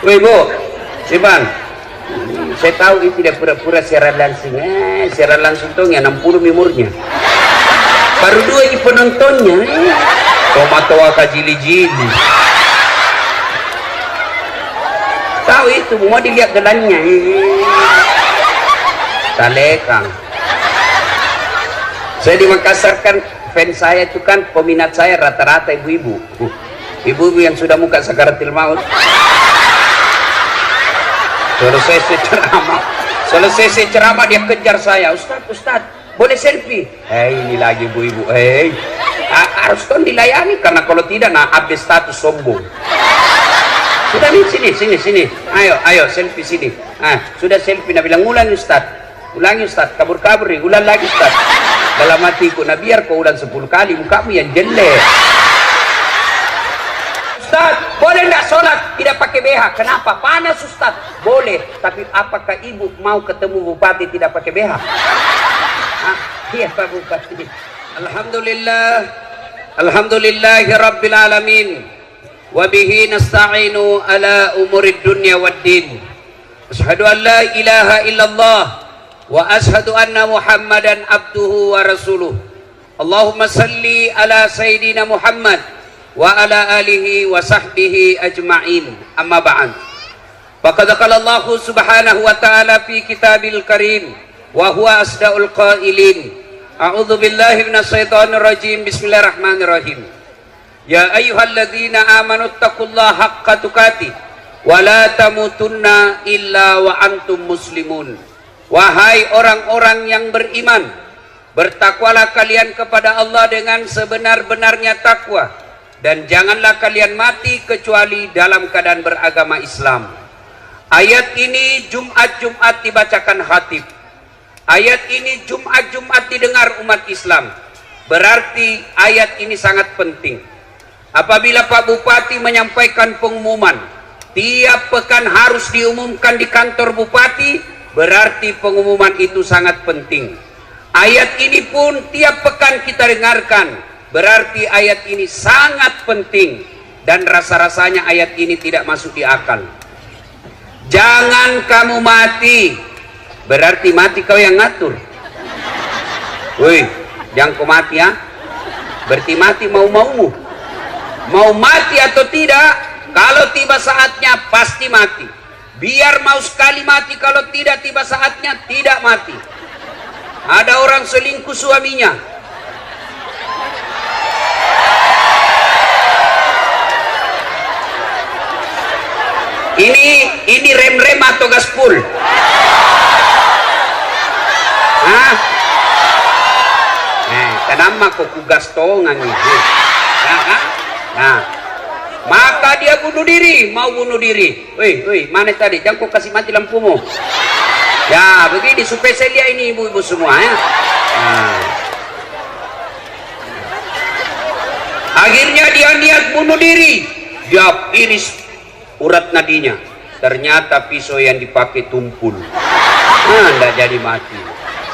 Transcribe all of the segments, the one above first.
Woi Bu, si Bang, saya tahu ini tidak pura-pura siaran langsung. Siaran langsung tuh ya 60 umurnya. Baru 2 ini penontonnya. Tomat-toa kajili-jili. Tahu itu, mau dilihat gelannya. Talekang. Saya di Makassar kan, fans saya itu kan, peminat saya rata-rata ibu-ibu. Ibu-ibu yang sudah muka sakaratil maut. Selesai ceramah dia kejar saya. Ustaz, boleh selfie? Ini lagi ibu-ibu. Harus kan dilayani, karena kalau tidak nah update status sombong. Sudah nih, sini. Ayo selfie sini. Sudah selfie, nah bilang ulangi Ustaz, kabur nih, ulang lagi Ustaz. Dalam hatiku, nah biar kau ulang 10 kali, mukamu yang jelek. Ustaz, boleh nggak sholat tidak pakai BH? Kenapa? Panas Ustaz. Boleh, tapi apakah ibu mau ketemu bupati tidak pakai BH? Iya Pak Bupati. Alhamdulillahi Rabbil Alamin. Wabihi nasta'inu ala umurid dunya waddin. Asyhadu an la ilaha illallah wa asyhadu anna Muhammadan abduhu wa rasuluh. Allahumma salli ala Sayyidina Muhammad wa ala alihi wa sahbihi ajma'in. Amma ba'd. Faqad qala Allah subhanahu wa ta'ala fi kitabil karim wa huwa asdaqul qailin. A'udzu billahi minasyaitonir rajim. Bismillahirrahmanirrahim. Ya ayyuhalladzina amanu taqullaha haqqa tuqatih wa la tamutunna illa wa antum muslimun. Wahai orang-orang yang beriman, bertakwalah kalian kepada Allah dengan sebenar-benarnya takwa, dan janganlah kalian mati kecuali dalam keadaan beragama Islam. Ayat ini Jumat dibacakan khatib. Ayat ini Jumat didengar umat Islam. Berarti ayat ini sangat penting. Apabila Pak Bupati menyampaikan pengumuman, tiap pekan harus diumumkan di kantor Bupati, berarti pengumuman itu sangat penting. Ayat ini pun tiap pekan kita dengarkan, berarti ayat ini sangat penting. Dan rasa-rasanya ayat ini tidak masuk di akal. Jangan kamu mati, berarti mati kau yang ngatur. Woi, jangan kau mati ya. Berarti mati mau-maumu. Mau mati atau tidak, kalau tiba saatnya pasti mati. Biar mau sekali mati, kalau tidak tiba saatnya tidak mati. Ada orang selingkuh suaminya. Ini rem atau gaspol? Kenapa kok kugas tongan ini? Maka dia bunuh diri, mau bunuh diri. Woi, mana tadi? Jangan kau kasih mati lampumu. Ya, begini supaya saya lihat ini ibu-ibu semua ya. Akhirnya dia niat bunuh diri. Dia iris urat nadinya. Ternyata pisau yang dipakai tumpul. Nggak jadi mati.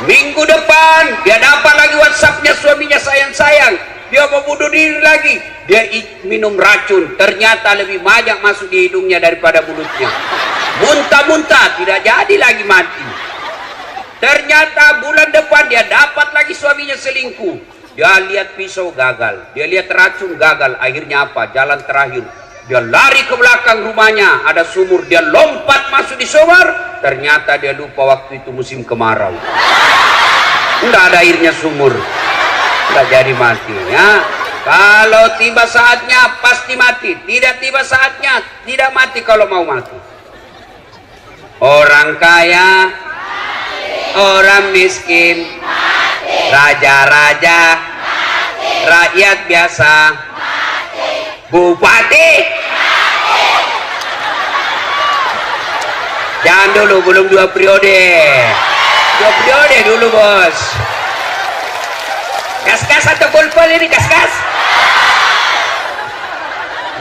Minggu depan dia dapat lagi WhatsAppnya suaminya, sayang. Dia mau bunuh diri lagi. Dia minum racun. Ternyata lebih banyak masuk di hidungnya daripada mulutnya. Muntah-muntah, tidak jadi lagi mati. Ternyata bulan depan dia dapat lagi suaminya selingkuh. Dia lihat pisau gagal, dia lihat racun gagal. Akhirnya apa? Jalan terakhir, dia lari ke belakang rumahnya, ada sumur, dia lompat masuk di sumur. Ternyata dia lupa waktu itu musim kemarau. Tidak ada airnya sumur. Tidak jadi mati ya. Kalau tiba saatnya pasti mati. Tidak tiba saatnya tidak mati kalau mau mati. Orang kaya mati. Orang miskin mati. Raja-raja mati. Rakyat biasa mati. Bupati mati. Jangan dulu, belum 2 periode. 2 periode dulu bos. Gas-gas atau golpol ini, gas-gas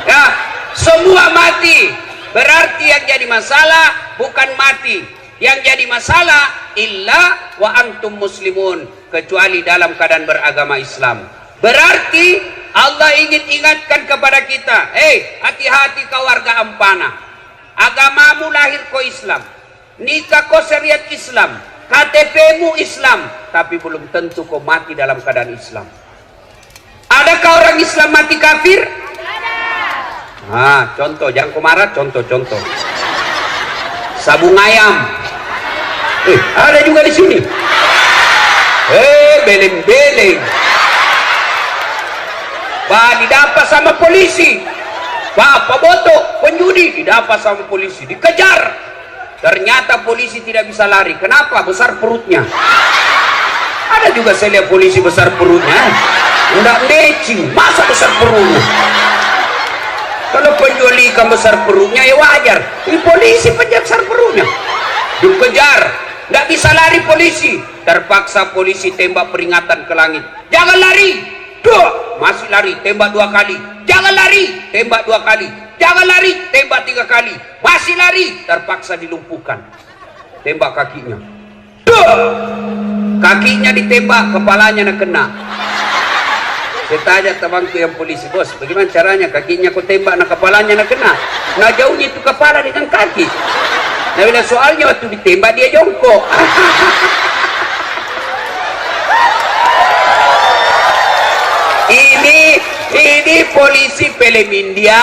ya, semua mati. Berarti yang jadi masalah bukan mati, yang jadi masalah illa wa antum muslimun, kecuali dalam keadaan beragama Islam. Berarti Allah ingin ingatkan kepada kita, hati-hati kau warga Ampana. agamamu lahir kau Islam, nikah kau syariat Islam, KTP-mu Islam, tapi belum tentu kau mati dalam keadaan Islam. Adakah orang Islam mati kafir? Ada. Contoh, jangan kau marah, contoh. Sabung ayam. Ada juga di sini. Beleng-beleng. Didapat sama polisi. Pembotok, penjudi didapat sama polisi, dikejar. Ternyata polisi tidak bisa lari. Kenapa? Besar perutnya. Ada juga saya lihat polisi besar perutnya. Enggak matching, masa besar perutnya? Kalau penjual ikan besar perutnya ya wajar. Ini polisi penjaga besar perutnya. Dikejar, nggak bisa lari polisi. Terpaksa polisi tembak peringatan ke langit. Jangan lari. Masih lari, tembak 2 kali. Jangan lari, tembak 2 kali. Jangan lari, tembak 3 kali. Masih lari, terpaksa dilumpuhkan. Tembak kakinya. Kakinya ditembak, kepalanya nak kena. Saya tanya temanku yang polisi, bos, bagaimana caranya kakinya kau tembak, nak kepalanya nak kena? Nah jauhnya itu kepala dengan kaki. Nah bila soalnya waktu ditembak dia jongkok. Ini polisi film India,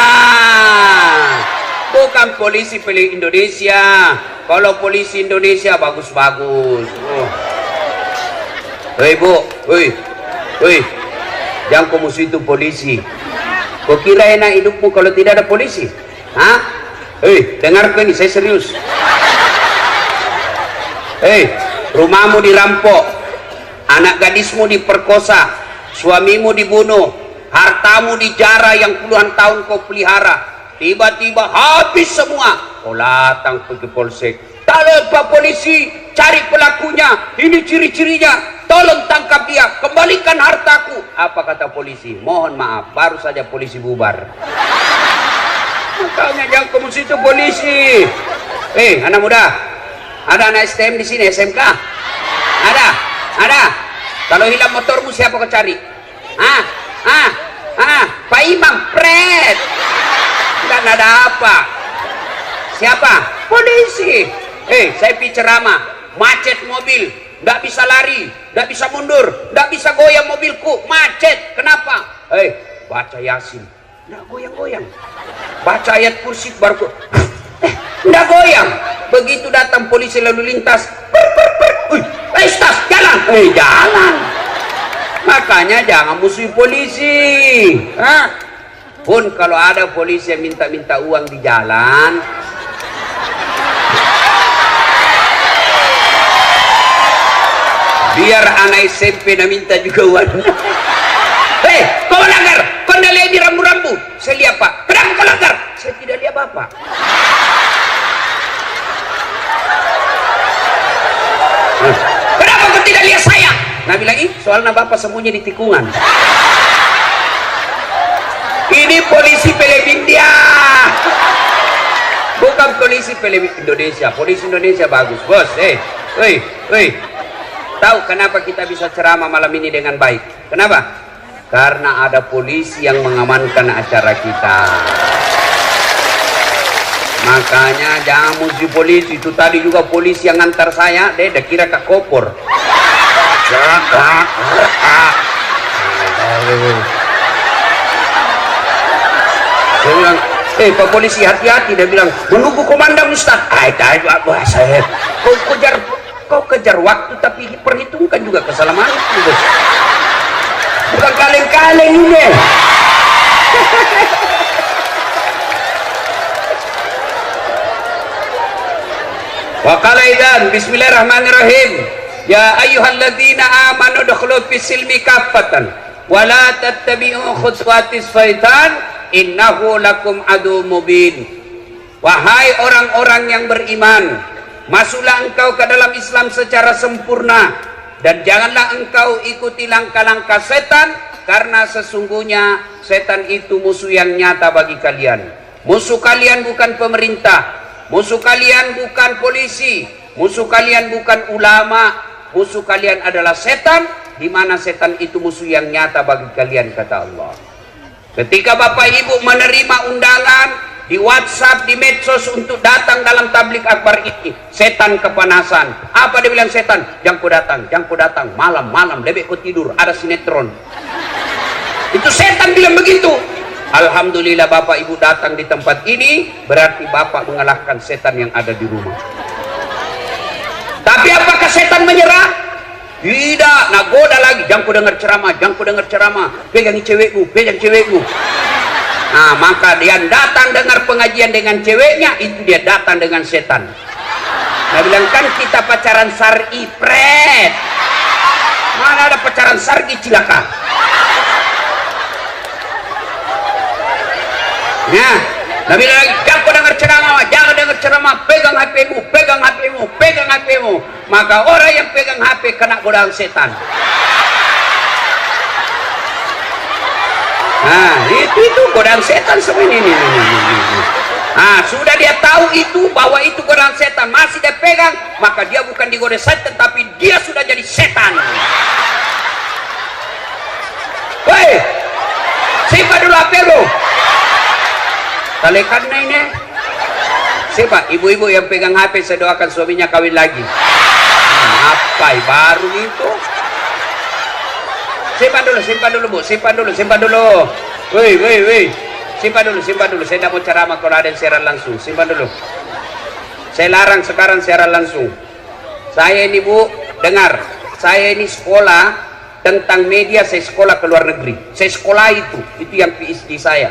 bukan polisi film Indonesia. Kalau polisi Indonesia bagus-bagus. Hei bu, hei, jangan kau musuh itu polisi. Kau kira enak hidupmu kalau tidak ada polisi? Hah? Hei, dengarkan ini, saya serius. Hei, rumahmu dirampok, anak gadismu diperkosa, suamimu dibunuh, hartamu dijara yang puluhan tahun kau pelihara, tiba-tiba habis semua. Kau datang pergi polsek. Tolong Pak Polisi, cari pelakunya, ini ciri-cirinya, tolong tangkap dia, kembalikan hartaku. Apa kata polisi? Mohon maaf, baru saja polisi bubar. Makanya jangan kamu situ polisi. Anak muda, ada anak STM di sini, SMK? Ada. Kalau hilang motormu siapa kau cari? Pak Imam, pret. Tidak ada apa. Siapa? Polisi. Saya ceramah, macet mobil, nggak bisa lari, nggak bisa mundur, nggak bisa goyang mobilku, macet. Kenapa? Baca Yasin, nggak goyang-goyang. Baca ayat kursi baru nggak goyang. Begitu datang polisi lalu lintas, tas, jalan, jalan. Makanya jangan musuhi polisi. Pun kalau ada polisi yang minta-minta uang di jalan, biar anak SMP nak minta juga uang. Kau melanggar, kau tidak lihat di rambu-rambu. Saya lihat Pak. Kenapa kau langgar? Saya tidak lihat Bapak. Kenapa kau tidak lihat saya? Nah bilang, soalnya Bapak sembunyi di tikungan. Ini polisi film India, bukan polisi film Indonesia. Polisi Indonesia bagus, bos. Tahu kenapa kita bisa ceramah malam ini dengan baik? Kenapa? Karena ada polisi yang mengamankan acara kita. Makanya jangan musuh polisi. Itu tadi juga polisi yang ngantar saya, dia kira Kak Kopor. Dia bilang, Pak Polisi hati-hati. Dia bilang, menunggu komandan Ustaz. Saya kau kejar waktu tapi perhitungkan juga keselamatanmu, bos. Bukan kaleng-kaleng ini. Wa qala idzan bismillahirrahmanirrahim. Ya ayyuhalladzina amanu dukhulu fis silmi kaffatan wa la tattabi'u khutuwatis syaitan innahu lakum adu mubin. Wahai orang-orang yang beriman, masuklah engkau ke dalam Islam secara sempurna dan janganlah engkau ikuti langkah-langkah setan, karena sesungguhnya setan itu musuh yang nyata bagi kalian. Musuh kalian bukan pemerintah, musuh kalian bukan polisi, musuh kalian bukan ulama, musuh kalian adalah setan, di mana setan itu musuh yang nyata bagi kalian, kata Allah. Ketika Bapak Ibu menerima undangan di WhatsApp, di medsos untuk datang dalam tablik akbar ini. Setan kepanasan. Apa dia bilang setan? Jangan kau datang, malam-malam lebih kau tidur, ada sinetron. Itu setan bilang begitu. Alhamdulillah Bapak Ibu datang di tempat ini, berarti Bapak mengalahkan setan yang ada di rumah. Tapi apakah setan menyerah? Tidak, nagoda lagi. Jangan kau dengar ceramah, pegang cewekmu. Nah, maka dia datang dengar pengajian dengan ceweknya, itu dia datang dengan setan. Nah, bilang kan kita pacaran syar'i, pret. Mana ada pacaran syar'i, cilaka. Nah, Nabi lagi, jangan dengar ceramah, pegang HP-mu. Maka orang yang pegang HP kena godaan setan. Nah, itu godaan setan semua ini. Nah, sudah dia tahu itu, bahwa itu godaan setan, masih dia pegang, maka dia bukan digoda setan, tapi dia sudah jadi setan. Woi, simpan dulu HP lu. Talekan ini. Siapa? Ibu-ibu yang pegang HP, saya doakan suaminya kawin lagi. Apa baru itu? Simpan dulu Bu, simpan dulu. Woi. Simpan dulu. Saya tidak mau ceramah kalau ada yang siaran langsung. Simpan dulu. Saya larang sekarang siaran langsung. Saya ini Bu, dengar. Saya ini sekolah tentang media, saya sekolah ke luar negeri. Saya sekolah itu yang PhD saya.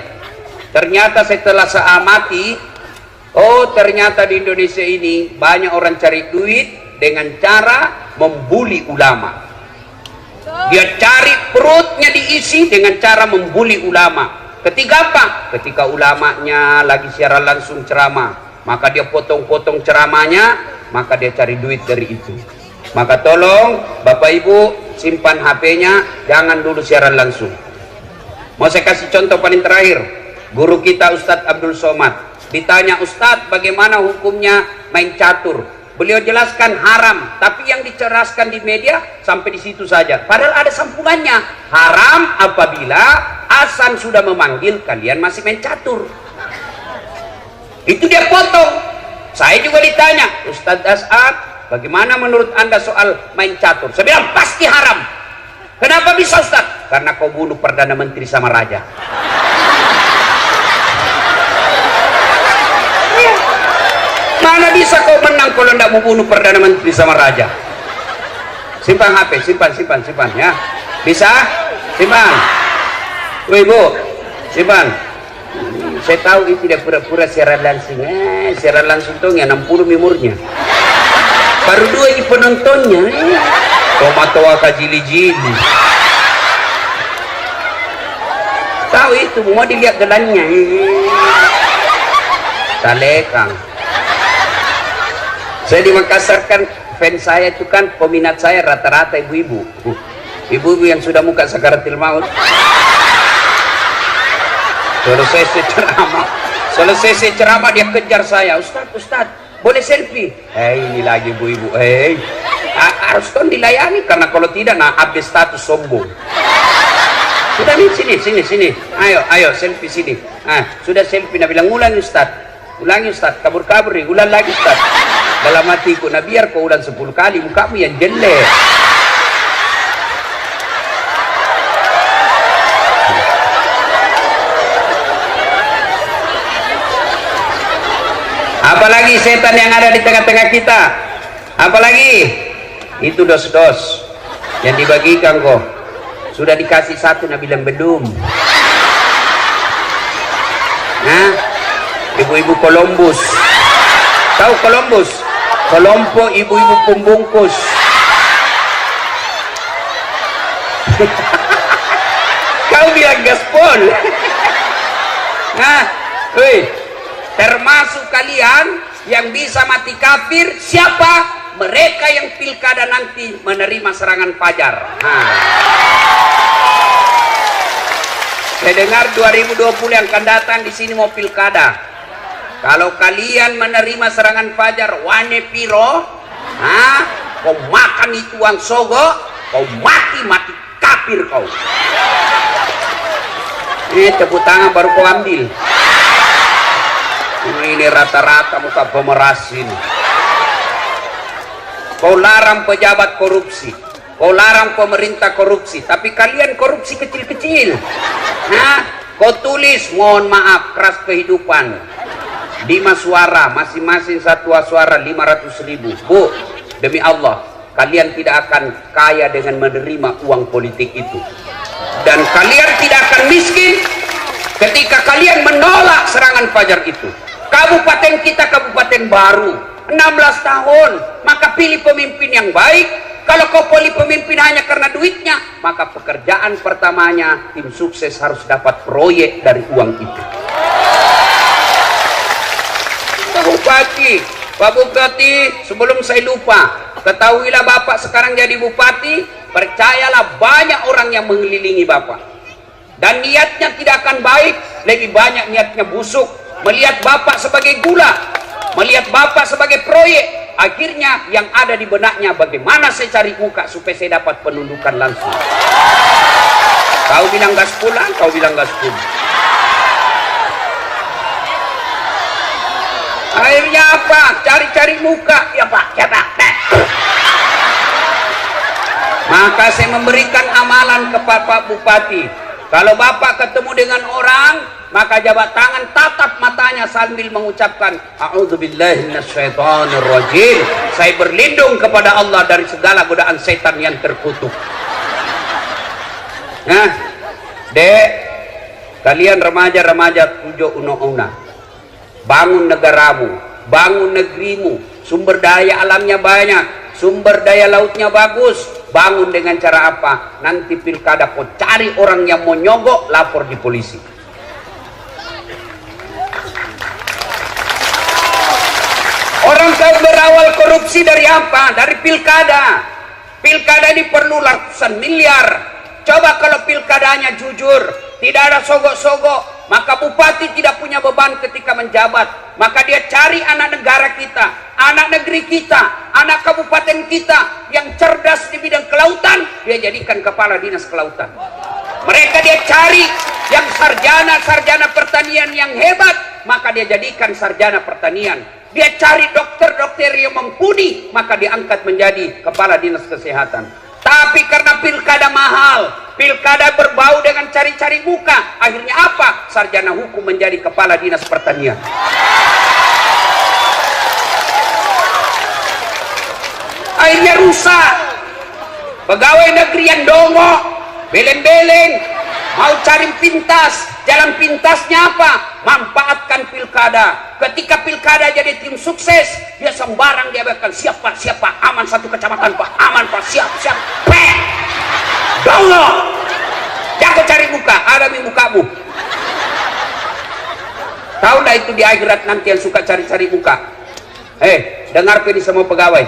Ternyata setelah saya amati, oh ternyata di Indonesia ini banyak orang cari duit dengan cara membuli ulama. Dia cari perutnya diisi dengan cara membuli ulama. Ketika apa? Ketika ulamanya lagi siaran langsung ceramah, maka dia potong-potong ceramahnya, maka dia cari duit dari itu. Maka tolong Bapak Ibu simpan HP-nya, jangan dulu siaran langsung. Mau saya kasih contoh paling terakhir. Guru kita Ustadz Abdul Somad ditanya, Ustadz bagaimana hukumnya main catur? Beliau jelaskan haram, tapi yang diceraskan di media sampai di situ saja. Padahal ada sambungannya. Haram apabila azan sudah memanggil kalian masih main catur. Itu dia potong. Saya juga ditanya, Ustadz As'ad, bagaimana menurut Anda soal main catur? Saya bilang pasti haram. Kenapa bisa Ustadz? Karena kau bunuh Perdana Menteri sama Raja. Mana bisa kau menang kalau tidak mau bunuh Perdana Menteri sama Raja? Simpan HP, simpan ya. Bisa? Simpan. Woi Bu, simpan. Saya tahu itu tidak pura-pura siaran langsung. Siaran langsung tuh ya 60 memornya. Baru 2 ini penontonnya. Tomat-toa kajili-jili. Tahu itu, mau dilihat gelannya. Talekang. Saya di Makassar kan, fans saya itu kan, peminat saya rata-rata ibu-ibu. Ibu-ibu yang sudah muka sakaratil maut. Selesai ceramah dia kejar saya, Ustaz, boleh selfie? Ini lagi ibu-ibu. Harus kan dilayani, karena kalau tidak nah update status sombong. Sudah nih, sini. Ayo selfie sini. Sudah selfie, nah bilang ulangi Ustaz, kabur-kabur nih, ulang lagi Ustaz. Dalam hatiku, nah biar kau ulang 10 kali, mukamu yang jelek. Apalagi setan yang ada di tengah-tengah kita? Apalagi? Itu dos-dos yang dibagikan kok. Sudah dikasih 1, nah bilang belum. Nah, ibu-ibu Columbus. Tahu Columbus? Kelompok ibu-ibu pembungkus. Kau bilang gaspol. Nah, termasuk kalian yang bisa mati kafir siapa? Mereka yang pilkada nanti menerima serangan fajar. Saya dengar 2020 yang akan datang di sini mau pilkada. Kalau kalian menerima serangan fajar wane piro, kau makan itu uang sogo, kau mati kafir kau. Ini tepuk tangan baru kau ambil. Ini rata-rata muka pemerasin. Kau larang pejabat korupsi, kau larang pemerintah korupsi, tapi kalian korupsi kecil-kecil. Nah, kau tulis mohon maaf keras kehidupan 5 suara, masing-masing satu suara 500.000. Bu, demi Allah, kalian tidak akan kaya dengan menerima uang politik itu, dan kalian tidak akan miskin ketika kalian menolak serangan fajar itu. Kabupaten kita kabupaten baru, 16 tahun, maka pilih pemimpin yang baik. Kalau kau pilih pemimpin hanya karena duitnya, maka pekerjaan pertamanya tim sukses harus dapat proyek dari uang itu. Pak Bupati, sebelum saya lupa, ketahuilah Bapak sekarang jadi bupati, percayalah banyak orang yang mengelilingi Bapak, dan niatnya tidak akan baik, lebih banyak niatnya busuk. Melihat Bapak sebagai gula, melihat Bapak sebagai proyek, akhirnya yang ada di benaknya bagaimana saya cari muka supaya saya dapat penundukan langsung. Kau bilang gas pulang, kau bilang gas pulang. Akhirnya apa? Cari-cari muka. Ya Pak, ya Pak. Maka saya memberikan amalan kepada Pak Bupati. Kalau Bapak ketemu dengan orang, maka jabat tangan, tatap matanya sambil mengucapkan a'udzubillahi minasyaitonirrajim. Saya berlindung kepada Allah dari segala godaan setan yang terkutuk. Nah, Dek, kalian remaja-remaja tujuh una-una, bangun negaramu, bangun negerimu. Sumber daya alamnya banyak, sumber daya lautnya bagus. Bangun dengan cara apa? Nanti pilkada kau cari orang yang mau nyogok, lapor di polisi. Orang kau berawal korupsi dari apa? Dari pilkada. Pilkada ini perlu ratusan miliar. Coba kalau pilkadanya jujur, tidak ada sogok-sogok, maka bupati tidak punya beban ketika menjabat. Maka dia cari anak negara kita, anak negeri kita, anak kabupaten kita yang cerdas di bidang kelautan, dia jadikan kepala dinas kelautan. Mereka dia cari yang sarjana pertanian yang hebat, maka dia jadikan sarjana pertanian. Dia cari dokter-dokter yang mumpuni, maka diangkat menjadi kepala dinas kesehatan. Tapi karena pilkada mahal, pilkada berbau dengan cari-cari muka, akhirnya apa? Sarjana hukum menjadi kepala dinas pertanian. Akhirnya rusak. Pegawai negeri yang dongok, beleng-beleng, mau cari pintas. Jalan pintasnya apa? Manfaatkan pilkada. Ketika pilkada jadi tim sukses, dia sembarang dia bakal siapa aman satu kecamatan Pak, aman Pak, siap dongok. Jago cari muka, ada di mukamu. Tahu dah itu di akhirat nanti yang suka cari-cari muka. Dengar ini semua pegawai.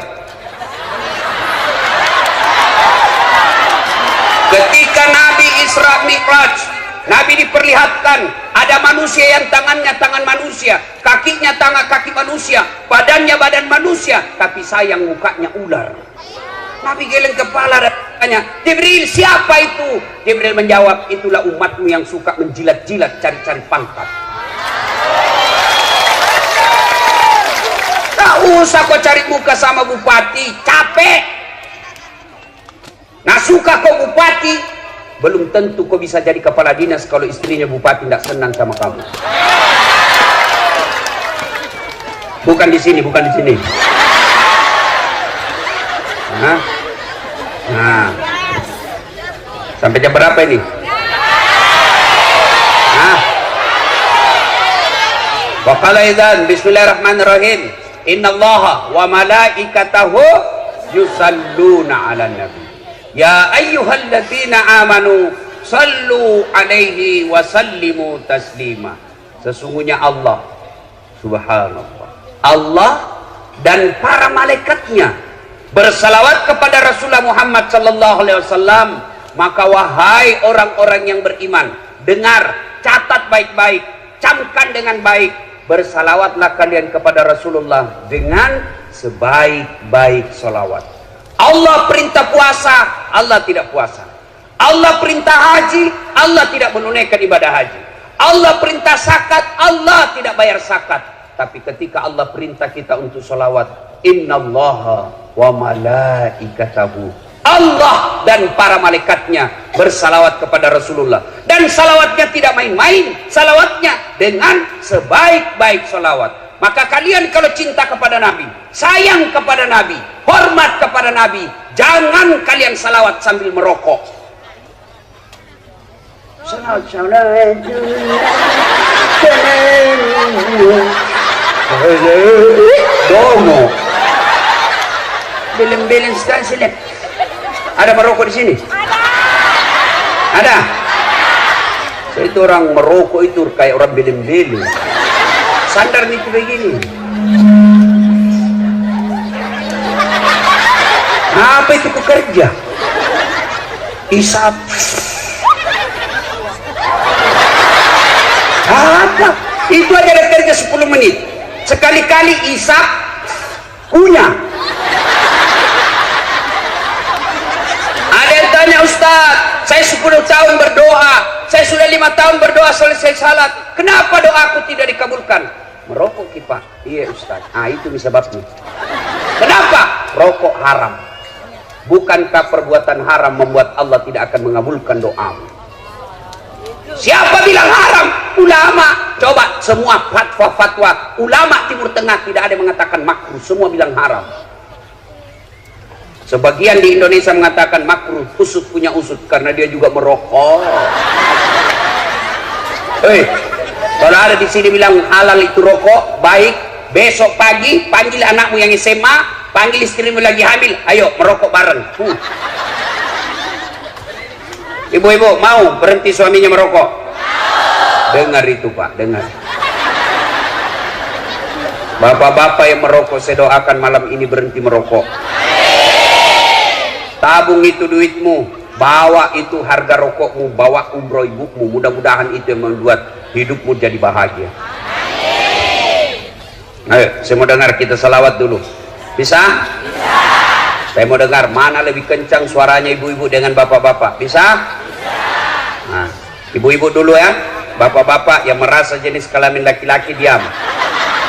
Ketika Nabi Isra Mi'raj, Nabi diperlihatkan ada manusia yang tangannya tangan manusia, kakinya kaki manusia, badannya badan manusia, tapi sayang mukanya ular. Nabi geleng kepala dan tanya, Jibril, siapa itu? Jibril menjawab, itulah umatmu yang suka menjilat-jilat cari-cari pangkat. Tak usah kau cari muka sama bupati, capek. Nah, suka kau bupati, belum tentu kau bisa jadi kepala dinas kalau istrinya bupati tidak senang sama kamu. Bukan di sini. Nah, sampai jam berapa ini? Waqala idzan bismillahirrahmanirrahim. Innallaha wa malaikatahu yusalluna 'alan nabi. Ya ayyuhalladzina amanu sallu alaihi wa sallimu taslima. Sesungguhnya Allah, subhanallah, Allah dan para malaikatnya bersalawat kepada Rasulullah Muhammad sallallahu alaihi wasallam. Maka wahai orang-orang yang beriman, dengar, catat baik-baik, camkan dengan baik, bersalawatlah kalian kepada Rasulullah dengan sebaik-baik salawat. Allah perintah puasa, Allah tidak puasa. Allah perintah haji, Allah tidak menunaikan ibadah haji. Allah perintah zakat, Allah tidak bayar zakat. Tapi ketika Allah perintah kita untuk salawat, innallaha wa malaikatahu, Allah dan para malaikatnya bersalawat kepada Rasulullah. Dan salawatnya tidak main-main, salawatnya dengan sebaik-baik salawat. Maka kalian kalau cinta kepada Nabi, sayang kepada Nabi, hormat kepada Nabi, jangan kalian salawat sambil merokok. Salawat Domo. Bilim-bilim sekali. Ada merokok di sini? Ada. So, itu orang merokok itu kayak orang bilim-bilim. Sandar nih begini. Apa itu pekerja? Isap. Apa? Itu aja ada kerja 10 menit. Sekali-kali isap punya. Ada yang tanya, Ustaz, saya 10 tahun berdoa, saya sudah 5 tahun berdoa selesai salat, kenapa doaku tidak dikabulkan? Merokok Pak. Iya Ustaz. Itu sebabnya. Kenapa? Rokok haram. Bukankah perbuatan haram membuat Allah tidak akan mengabulkan doamu? Siapa bilang haram? Ulama. Coba semua fatwa-fatwa ulama Timur Tengah tidak ada yang mengatakan makruh, semua bilang haram. Sebagian di Indonesia mengatakan makruh, usut punya usut karena dia juga merokok. Kalau ada di sini bilang halal itu rokok, baik, besok pagi panggil anakmu yang SMA, panggil istrimu lagi hamil, ayo merokok bareng. Ibu-ibu mau berhenti suaminya merokok? Dengar itu Pak, dengar. Bapak-bapak yang merokok, saya doakan malam ini berhenti merokok. Tabung itu duitmu, bawa itu harga rokokmu, bawa umroh ibumu, mudah-mudahan itu yang membuat hidupmu jadi bahagia. Ayo, saya mau dengar kita salawat dulu. Bisa? Saya mau dengar mana lebih kencang suaranya ibu-ibu dengan bapak-bapak. Bisa? Nah, ibu-ibu dulu ya. Bapak-bapak yang merasa jenis kelamin laki-laki diam.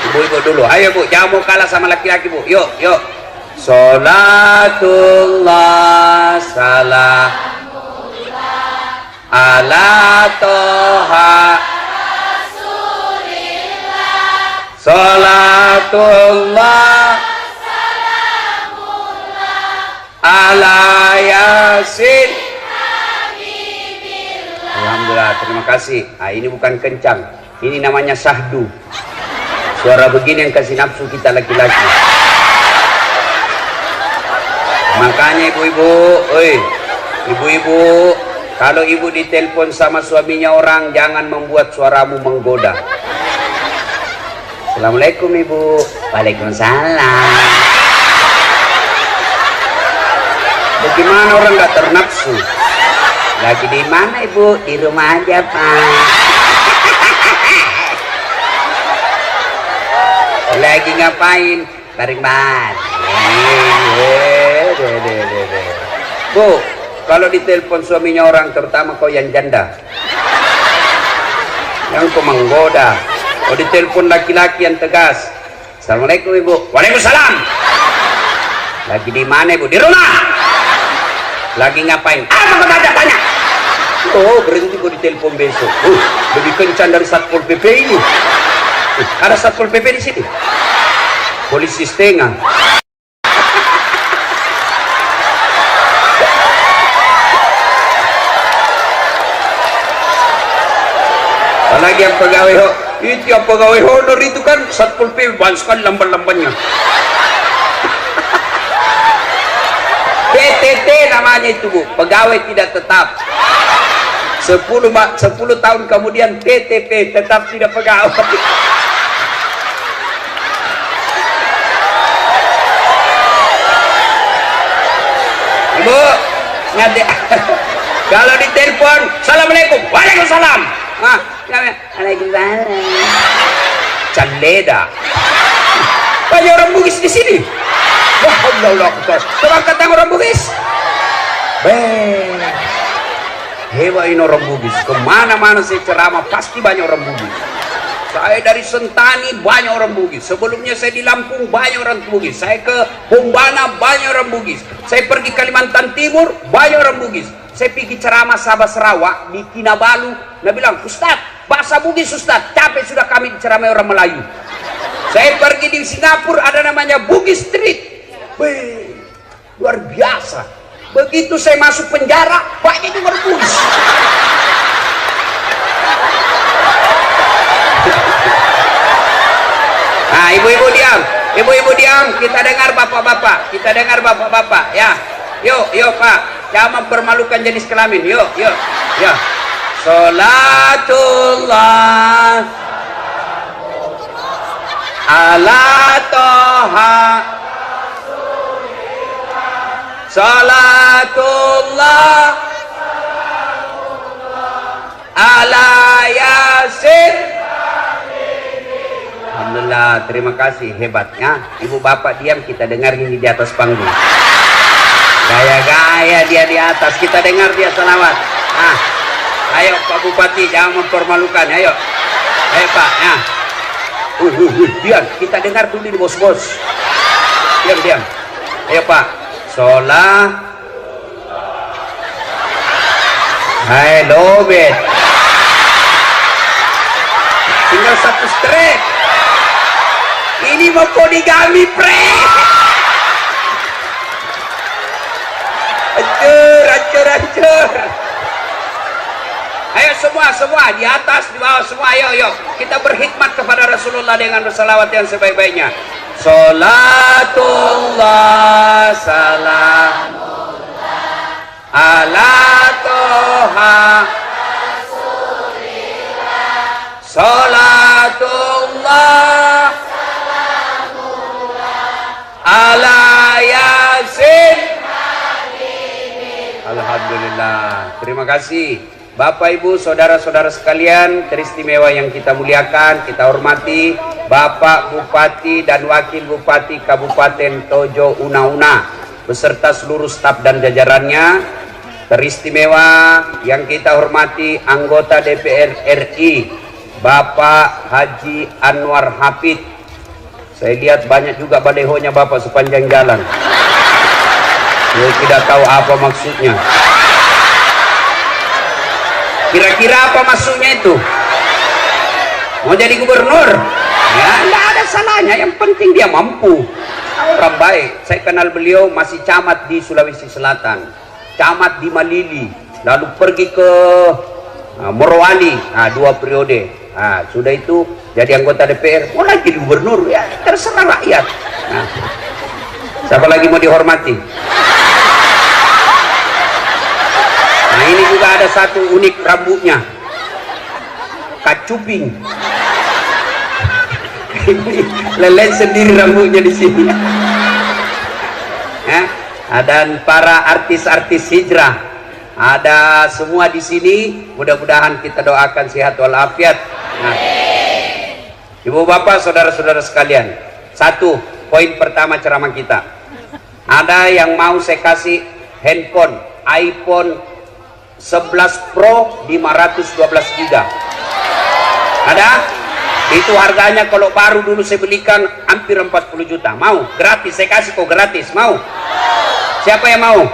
Ibu-ibu dulu. Ayo Bu, jangan mau kalah sama laki-laki Bu. Yuk, yuk. Salatullah salamullah ala toha Rasulillah. Salatullah ala Yasin. Alhamdulillah, terima kasih. Ini bukan kencang, ini namanya syahdu. Suara begini yang kasih nafsu kita laki-laki. Makanya ibu-ibu, ibu-ibu, kalau ibu ditelepon sama suaminya orang, jangan membuat suaramu menggoda. Assalamualaikum ibu. Waalaikumsalam. Bagaimana orang nggak ternafsu? Lagi di mana ibu? Di rumah aja Pak. Lagi ngapain? Tarik ban. Bu, kalau ditelepon suaminya orang, terutama kau yang janda, yang kau menggoda. Kalau ditelepon laki-laki yang tegas, Assalamualaikum ibu. Waalaikumsalam. Lagi di mana ibu? Di rumah. Lagi ngapain? Apa kau tanya? Oh, berhenti kau ditelepon besok. Lebih kencang dari Satpol PP ini. Ada Satpol PP di sini. Polisi setengah. Apalagi yang pegawai itu, yang pegawai honor itu kan Satpol PP banyak sekali lamban-lambannya. PTT namanya itu Bu, pegawai tidak tetap. 10 tahun kemudian TTP, tetap tidak pegawai. Ibu, ngade. Kalau ditelepon, Assalamualaikum. Waalaikumsalam. Waalaikumsalam. Caleda. Banyak orang Bugis di sini. Wah, Allah Akbar. Coba kata orang Bugis. Hebat ini orang Bugis. Kemana-mana saya ceramah pasti banyak orang Bugis. Saya dari Sentani banyak orang Bugis. Sebelumnya saya di Lampung banyak orang Bugis. Saya ke Bombana banyak orang Bugis. Saya pergi Kalimantan Timur banyak orang Bugis. Saya pergi ceramah Sabah Sarawak di Kinabalu. Dia bilang, Ustaz, bahasa Bugis Ustaz, capek sudah kami diceramai orang Melayu. Saya pergi di Singapura ada namanya Bugis Street. Wih, luar biasa. Begitu saya masuk penjara banyak juga orang Bugis. Nah, ibu-ibu diam, ibu-ibu diam, kita dengar bapak-bapak, ya. Yuk Pak, jangan mempermalukan jenis kelamin, yuk. Salatullah ala toha, salatullah ala yasin. Alhamdulillah, terima kasih, hebatnya. Ibu bapak diam, kita dengar ini di atas panggung. Gaya-gaya dia di atas, kita dengar dia selawat. Nah, ayo Pak Bupati, jangan mempermalukan, ayo. Ayo Pak, ya. Diam, kita dengar dulu di bos-bos. Diam. Ayo Pak. Sholat. Hai, lobet. Tinggal satu strek. Ini mau poligami, pre. Hancur. Ayo semua di atas, di bawah semua, ayo. Kita berkhidmat kepada Rasulullah dengan bersalawat yang sebaik-baiknya. Salatullah salamullah ala toha, salatullah ala yasin. Alhamdulillah, terima kasih Bapak Ibu saudara-saudara sekalian teristimewa yang kita muliakan, kita hormati Bapak Bupati dan Wakil Bupati Kabupaten Tojo Una beserta seluruh staf dan jajarannya. Teristimewa yang kita hormati anggota DPR RI Bapak Haji Anwar Hafid. Saya lihat banyak juga balehonya Bapak sepanjang jalan. Saya tidak tahu apa maksudnya. Kira-kira apa maksudnya itu? Mau jadi gubernur? Ya, tidak ada salahnya. Yang penting dia mampu. Orang baik. Saya kenal beliau masih camat di Sulawesi Selatan, camat di Malili, lalu pergi ke Morowali. Nah, 2 periode. Nah, sudah itu jadi anggota DPR, mau lagi jadi gubernur, ya terserah rakyat. Nah, siapa lagi mau dihormati? Nah, ini juga ada satu unik rambutnya, kacuping. Lelen sendiri rambutnya di sini. Dan para artis-artis hijrah ada semua di sini. Mudah-mudahan kita doakan sehat walafiat. Nah, Ibu bapak saudara-saudara sekalian, satu poin pertama ceramah kita, ada yang mau saya kasih handphone iPhone 11 Pro 512 GB. Ada? Itu harganya kalau baru dulu saya belikan hampir 40 juta. Mau? Gratis, saya kasih kok gratis. Mau? Siapa yang mau?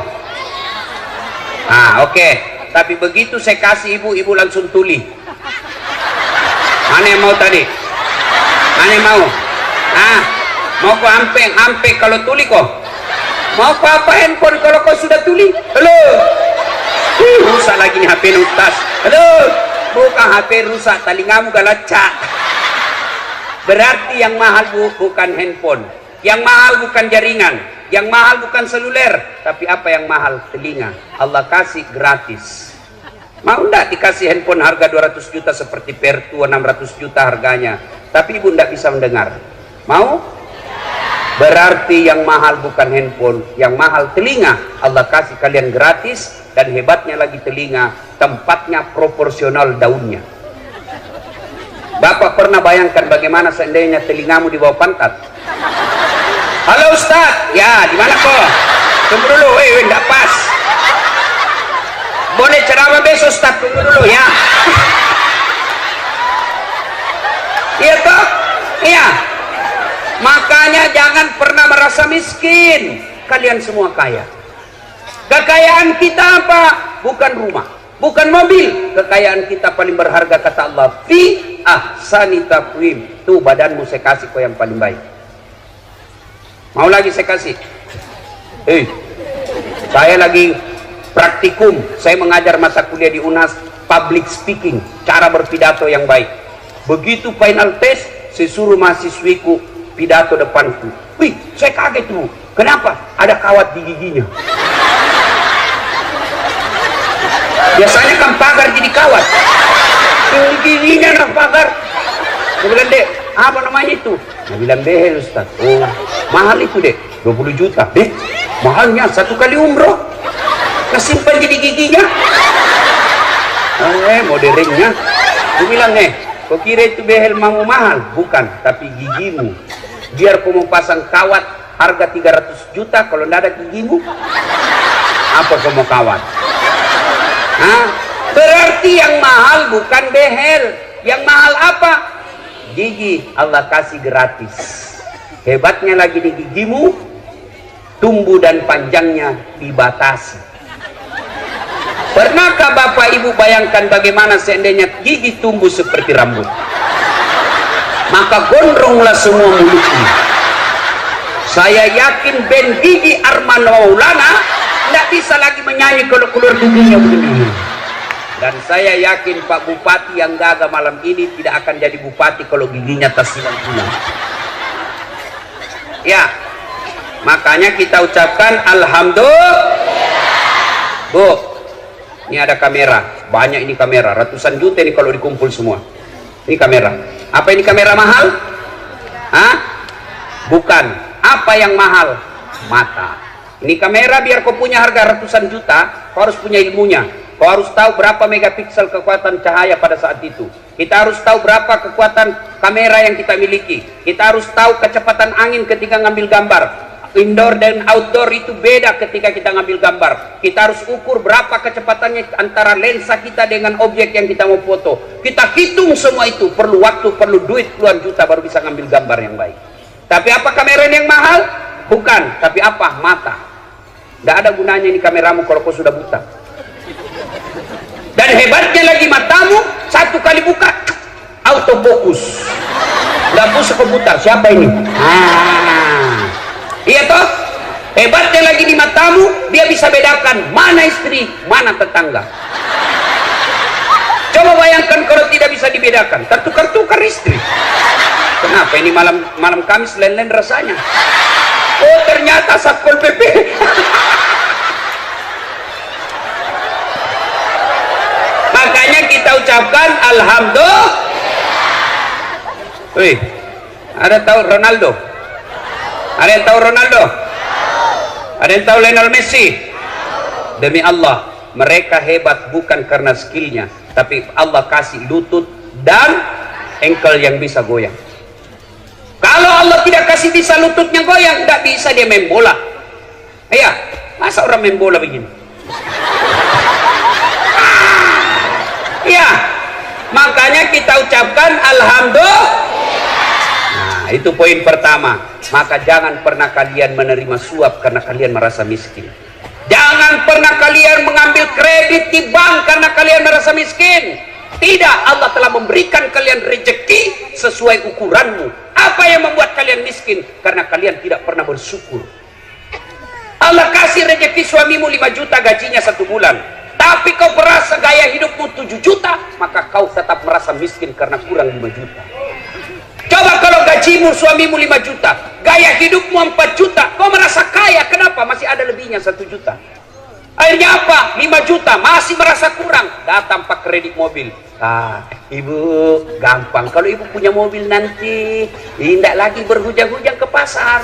Nah, oke. Tapi begitu saya kasih ibu langsung tuli. Mana yang mau tadi? Mana yang mau? Nah, mau kok ampe kalau tuli kok? Mau kok apa handphone kalau kau sudah tuli? Halo? Rusak lagi nih HP Ustaz. Halo? Bukan HP rusak, telingamu galacak. Berarti yang mahal bukan handphone, yang mahal bukan jaringan, yang mahal bukan seluler, tapi apa yang mahal? Telinga. Allah kasih gratis. Mau enggak dikasih handphone harga 200 juta seperti Pertu 600 juta harganya, tapi ibu enggak bisa mendengar? Mau? Berarti yang mahal bukan handphone, yang mahal telinga. Allah kasih kalian gratis, dan hebatnya lagi telinga, tempatnya proporsional daunnya. Bapak pernah bayangkan bagaimana seandainya telingamu di bawah pantat? Halo Ustaz, ya di mana kok? Tunggu dulu, enggak pas. Boleh ceramah besok Ustaz, tunggu dulu ya. Iya toh? Iya. Makanya jangan pernah merasa miskin. Kalian semua kaya. Kekayaan kita apa? Bukan rumah, bukan mobil. Kekayaan kita paling berharga kata Allah, fi ahsani taqwim. Tuh badanmu saya kasih kau yang paling baik. Mau lagi saya kasih? Saya lagi praktikum. Saya mengajar masa kuliah di UNAS public speaking, cara berpidato yang baik. Begitu final test, saya suruh mahasiswiku pidato depanku. Wih, saya kaget tuh. Kenapa? Ada kawat di giginya. Biasanya kan pagar jadi kawat. Giginya nak pagar. Saya bilang, Dek, apa namanya itu? Saya bilang, behel Ustaz. Oh, mahal itu Dek, 20 juta. Mahalnya 1 kali umroh. Kesimpan jadi giginya. Modernnya. Saya bilang, kau kira itu behel mau mahal? Bukan, tapi gigimu. Biar kau mau pasang kawat harga 300 juta, kalau tidak ada gigimu, apa kau mau kawat? Berarti yang mahal bukan behel. Yang mahal apa? Gigi. Allah kasih gratis. Hebatnya lagi di gigimu, tumbuh dan panjangnya dibatasi. Pernahkah Bapak Ibu bayangkan bagaimana seandainya gigi tumbuh seperti rambut? Maka gondronglah semua mulutnya. Saya yakin band Gigi Arman Maulana tidak bisa lagi menyanyi kalau keluar giginya begini. Dan saya yakin Pak Bupati yang gagah malam ini tidak akan jadi bupati kalau giginya tersilang pulang. Ya, makanya kita ucapkan Alhamdulillah. Bu, ini ada kamera, banyak ini kamera, ratusan juta ini kalau dikumpul semua. Ini kamera. Apa ini kamera mahal? Bukan. Apa yang mahal? Mata. Ini kamera biar kau punya harga ratusan juta, kau harus punya ilmunya. Kau harus tahu berapa megapiksel kekuatan cahaya pada saat itu. Kita harus tahu berapa kekuatan kamera yang kita miliki. Kita harus tahu kecepatan angin ketika ngambil gambar. Indoor dan outdoor itu beda ketika kita ngambil gambar. Kita harus ukur berapa kecepatannya antara lensa kita dengan objek yang kita mau foto. Kita hitung semua itu. Perlu waktu, perlu duit puluhan juta baru bisa ngambil gambar yang baik. Tapi apa kamera yang mahal? Bukan. Tapi apa? Mata. Tidak ada gunanya ini kameramu kalau kau sudah buta. Dan hebatnya lagi matamu, 1 kali buka autofokus. Nggak bisa keputar. Siapa ini? Iya toh? Hebatnya lagi di matamu, dia bisa bedakan mana istri, mana tetangga. Coba bayangkan kalau tidak bisa dibedakan, tertukar-tukar istri. Kenapa ini malam Kamis lain-lain rasanya? Oh, ternyata Satpol PP. Makanya kita ucapkan Alhamdulillah. Wih, ada tahu Ronaldo? Ada yang tahu Ronaldo? Ada yang tahu Lionel Messi? Demi Allah, mereka hebat bukan karena skillnya, tapi Allah kasih lutut dan engkel yang bisa goyang. Kalau Allah tidak kasih bisa lututnya goyang, tidak bisa dia main bola. Iya, masa orang main bola begini? Iya, makanya kita ucapkan Alhamdulillah. Nah, itu poin pertama. Maka jangan pernah kalian menerima suap karena kalian merasa miskin. Jangan pernah kalian mengambil kredit di bank karena kalian merasa miskin. Tidak, Allah telah memberikan kalian rezeki sesuai ukuranmu. Apa yang membuat kalian miskin? Karena kalian tidak pernah bersyukur. Allah kasih rezeki suamimu 5 juta gajinya 1 bulan, tapi kau merasa gaya hidupmu 7 juta, maka kau tetap merasa miskin karena kurang 5 juta. Coba kalau gajimu suamimu 5 juta, gaya hidupmu 4 juta, kau merasa kaya. Kenapa? Masih ada lebihnya 1 juta. Akhirnya apa? 5 juta, masih merasa kurang. Datang pak kredit mobil. Ibu, gampang. Kalau ibu punya mobil nanti, tidak lagi berhujang-hujang ke pasar.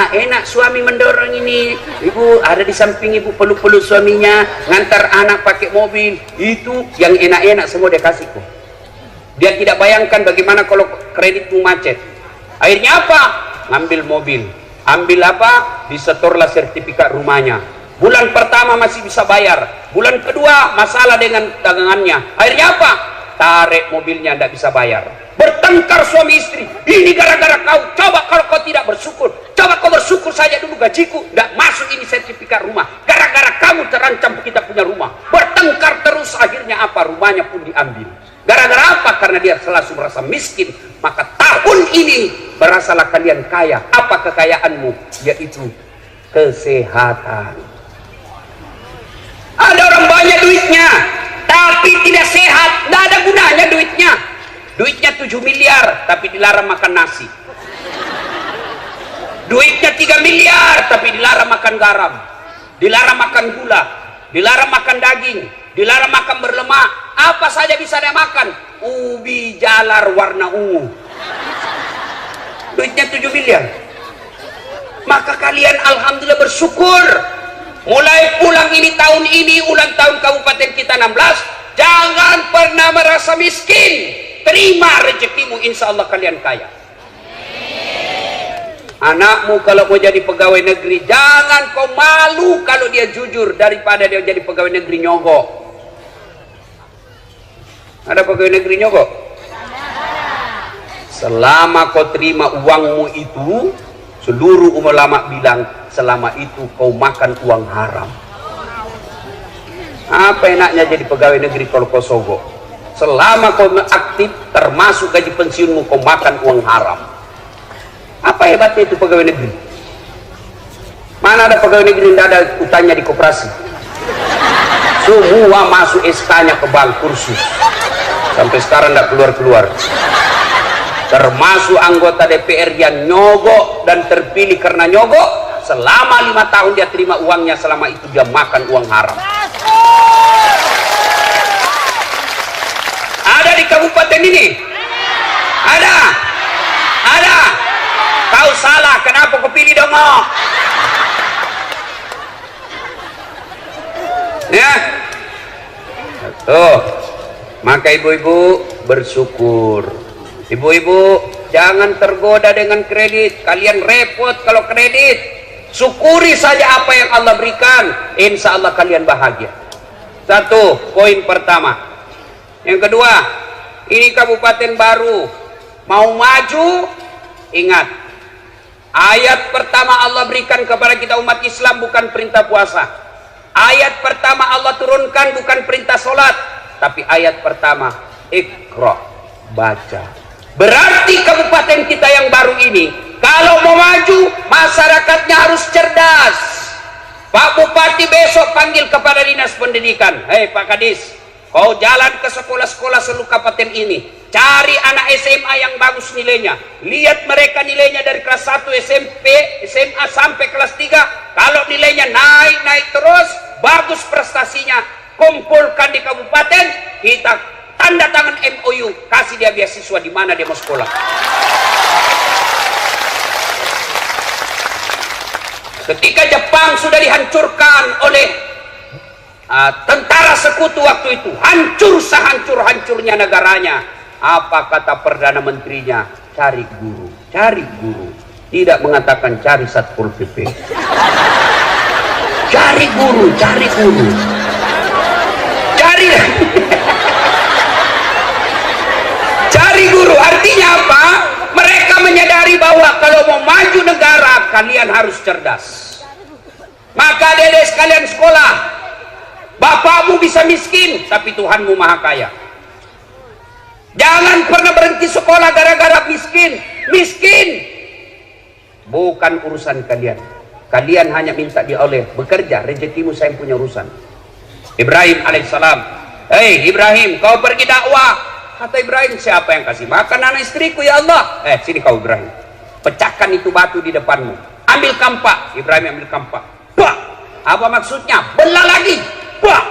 Enak suami mendorong ini. Ibu ada di samping ibu, peluk-peluk suaminya, ngantar anak pakai mobil. Itu yang enak-enak semua dia kasih kok. Dia tidak bayangkan bagaimana kalau kreditmu macet. Akhirnya apa? Ngambil mobil. Ambil apa? Disetorlah sertifikat rumahnya. Bulan pertama masih bisa bayar. Bulan kedua masalah dengan dagangannya. Akhirnya apa? tarik mobilnya, tidak bisa bayar. Bertengkar suami istri, ini gara-gara kau. Coba kalau kau tidak bersyukur, coba kau bersyukur saja dulu, gajiku tidak masuk ini sertifikat rumah. Gara-gara kamu terancam kita punya rumah. Bertengkar terus, akhirnya apa? Rumahnya pun diambil. Gara-gara apa? Karena dia selalu merasa miskin. Maka tahun ini berasalah kalian kaya. Apa kekayaanmu? Yaitu kesehatan. Ada orang banyak duitnya tapi tidak sehat, tidak ada gunanya duitnya. Duitnya 7 miliar tapi dilarang makan nasi. Duitnya 3 miliar tapi dilarang makan garam, dilarang makan gula, dilarang makan daging, dilarang makan berlemak. Apa saja bisa dia makan? Ubi jalar warna ungu. Duitnya 7 miliar. Maka kalian alhamdulillah bersyukur. Mulai pulang tahun ini ulang tahun kabupaten kita 16, jangan pernah merasa miskin. Terima rezekimu, insya Allah kalian kaya. Anakmu kalau mau jadi pegawai negeri, jangan kau malu kalau dia jujur daripada dia jadi pegawai negeri nyogok. Ada pegawai negeri nyogok? Selama kau terima uangmu itu, seluruh ulama bilang selama itu kau makan uang haram. Apa enaknya jadi pegawai negeri kalau kau sogok? Selama kau aktif, termasuk gaji pensiunmu, kau makan uang haram. Apa hebatnya itu pegawai negeri? Mana ada pegawai negeri tidak ada utangnya di koperasi? Semua masuk SK-nya ke bank kursus. Sampai sekarang tidak keluar-keluar. Termasuk anggota DPR yang nyogok dan terpilih karena nyogok, selama 5 tahun dia terima uangnya, selama itu dia makan uang haram. Ada di kabupaten ini? Ada? Ada? Kau salah, kenapa kau pilih dongok? Ya? Tuh, maka ibu-ibu bersyukur. Ibu-ibu jangan tergoda dengan kredit. Kalian repot kalau kredit. Syukuri saja apa yang Allah berikan, insya Allah kalian bahagia. Satu, poin pertama. Yang kedua, ini kabupaten baru mau maju. Ingat, ayat pertama Allah berikan kepada kita umat Islam bukan perintah puasa. Ayat pertama Allah turunkan bukan perintah sholat, tapi ayat pertama Iqra, baca. Berarti kabupaten kita yang baru ini kalau mau maju, masyarakatnya harus cerdas. Pak Bupati besok panggil kepada dinas pendidikan, hei Pak Kadis, kau jalan ke sekolah-sekolah seluruh kabupaten ini, cari anak SMA yang bagus nilainya, lihat mereka nilainya dari kelas 1 SMP, SMA sampai kelas 3. Kalau nilainya naik terus, bagus prestasinya, kumpulkan di kabupaten, kita tanda tangan MOU, kasih dia beasiswa di mana dia mau sekolah. Ketika Jepang sudah dihancurkan oleh tentara sekutu waktu itu, hancur sehancur-hancurnya negaranya, apa kata Perdana Menterinya? Cari guru, cari guru. Tidak mengatakan cari Satpol PP. Cari guru, cari guru. Cari cari guru, artinya apa? Mereka menyadari bahwa kalau mau maju negara, kalian harus cerdas. Maka dedek sekalian sekolah. Bapakmu bisa miskin, tapi Tuhanmu maha kaya. Jangan pernah berhenti sekolah gara-gara miskin. Miskin bukan urusan kalian. Kalian hanya minta dia oleh bekerja, rezekimu saya punya urusan. Ibrahim alaihissalam, hei Ibrahim, kau pergi dakwah. Kata Ibrahim, siapa yang kasih makan anak istriku ya Allah? Sini kau Ibrahim, pecahkan itu batu di depanmu, ambil kampak. Ibrahim ambil kampak, bah. Apa maksudnya? Belah lagi, bah.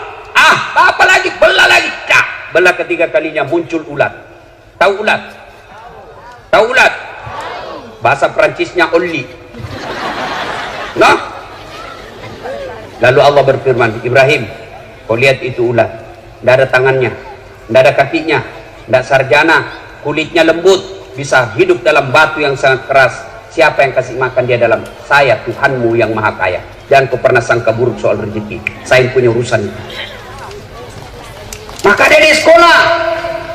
Apa lagi? Belah lagi, cak. Belah ketiga kalinya muncul ulat. Tahu ulat? Tahu ulat? Bahasa Perancisnya oli. Nah, lalu Allah berfirman, Ibrahim, kau lihat itu ulat, tidak ada tangannya, tidak ada kakinya, tidak sarjana, kulitnya lembut, bisa hidup dalam batu yang sangat keras. Siapa yang kasih makan dia dalam? Saya, Tuhanmu yang maha kaya. Jangan kau pernah sangka buruk soal rezeki, saya punya urusan. Maka dari sekolah,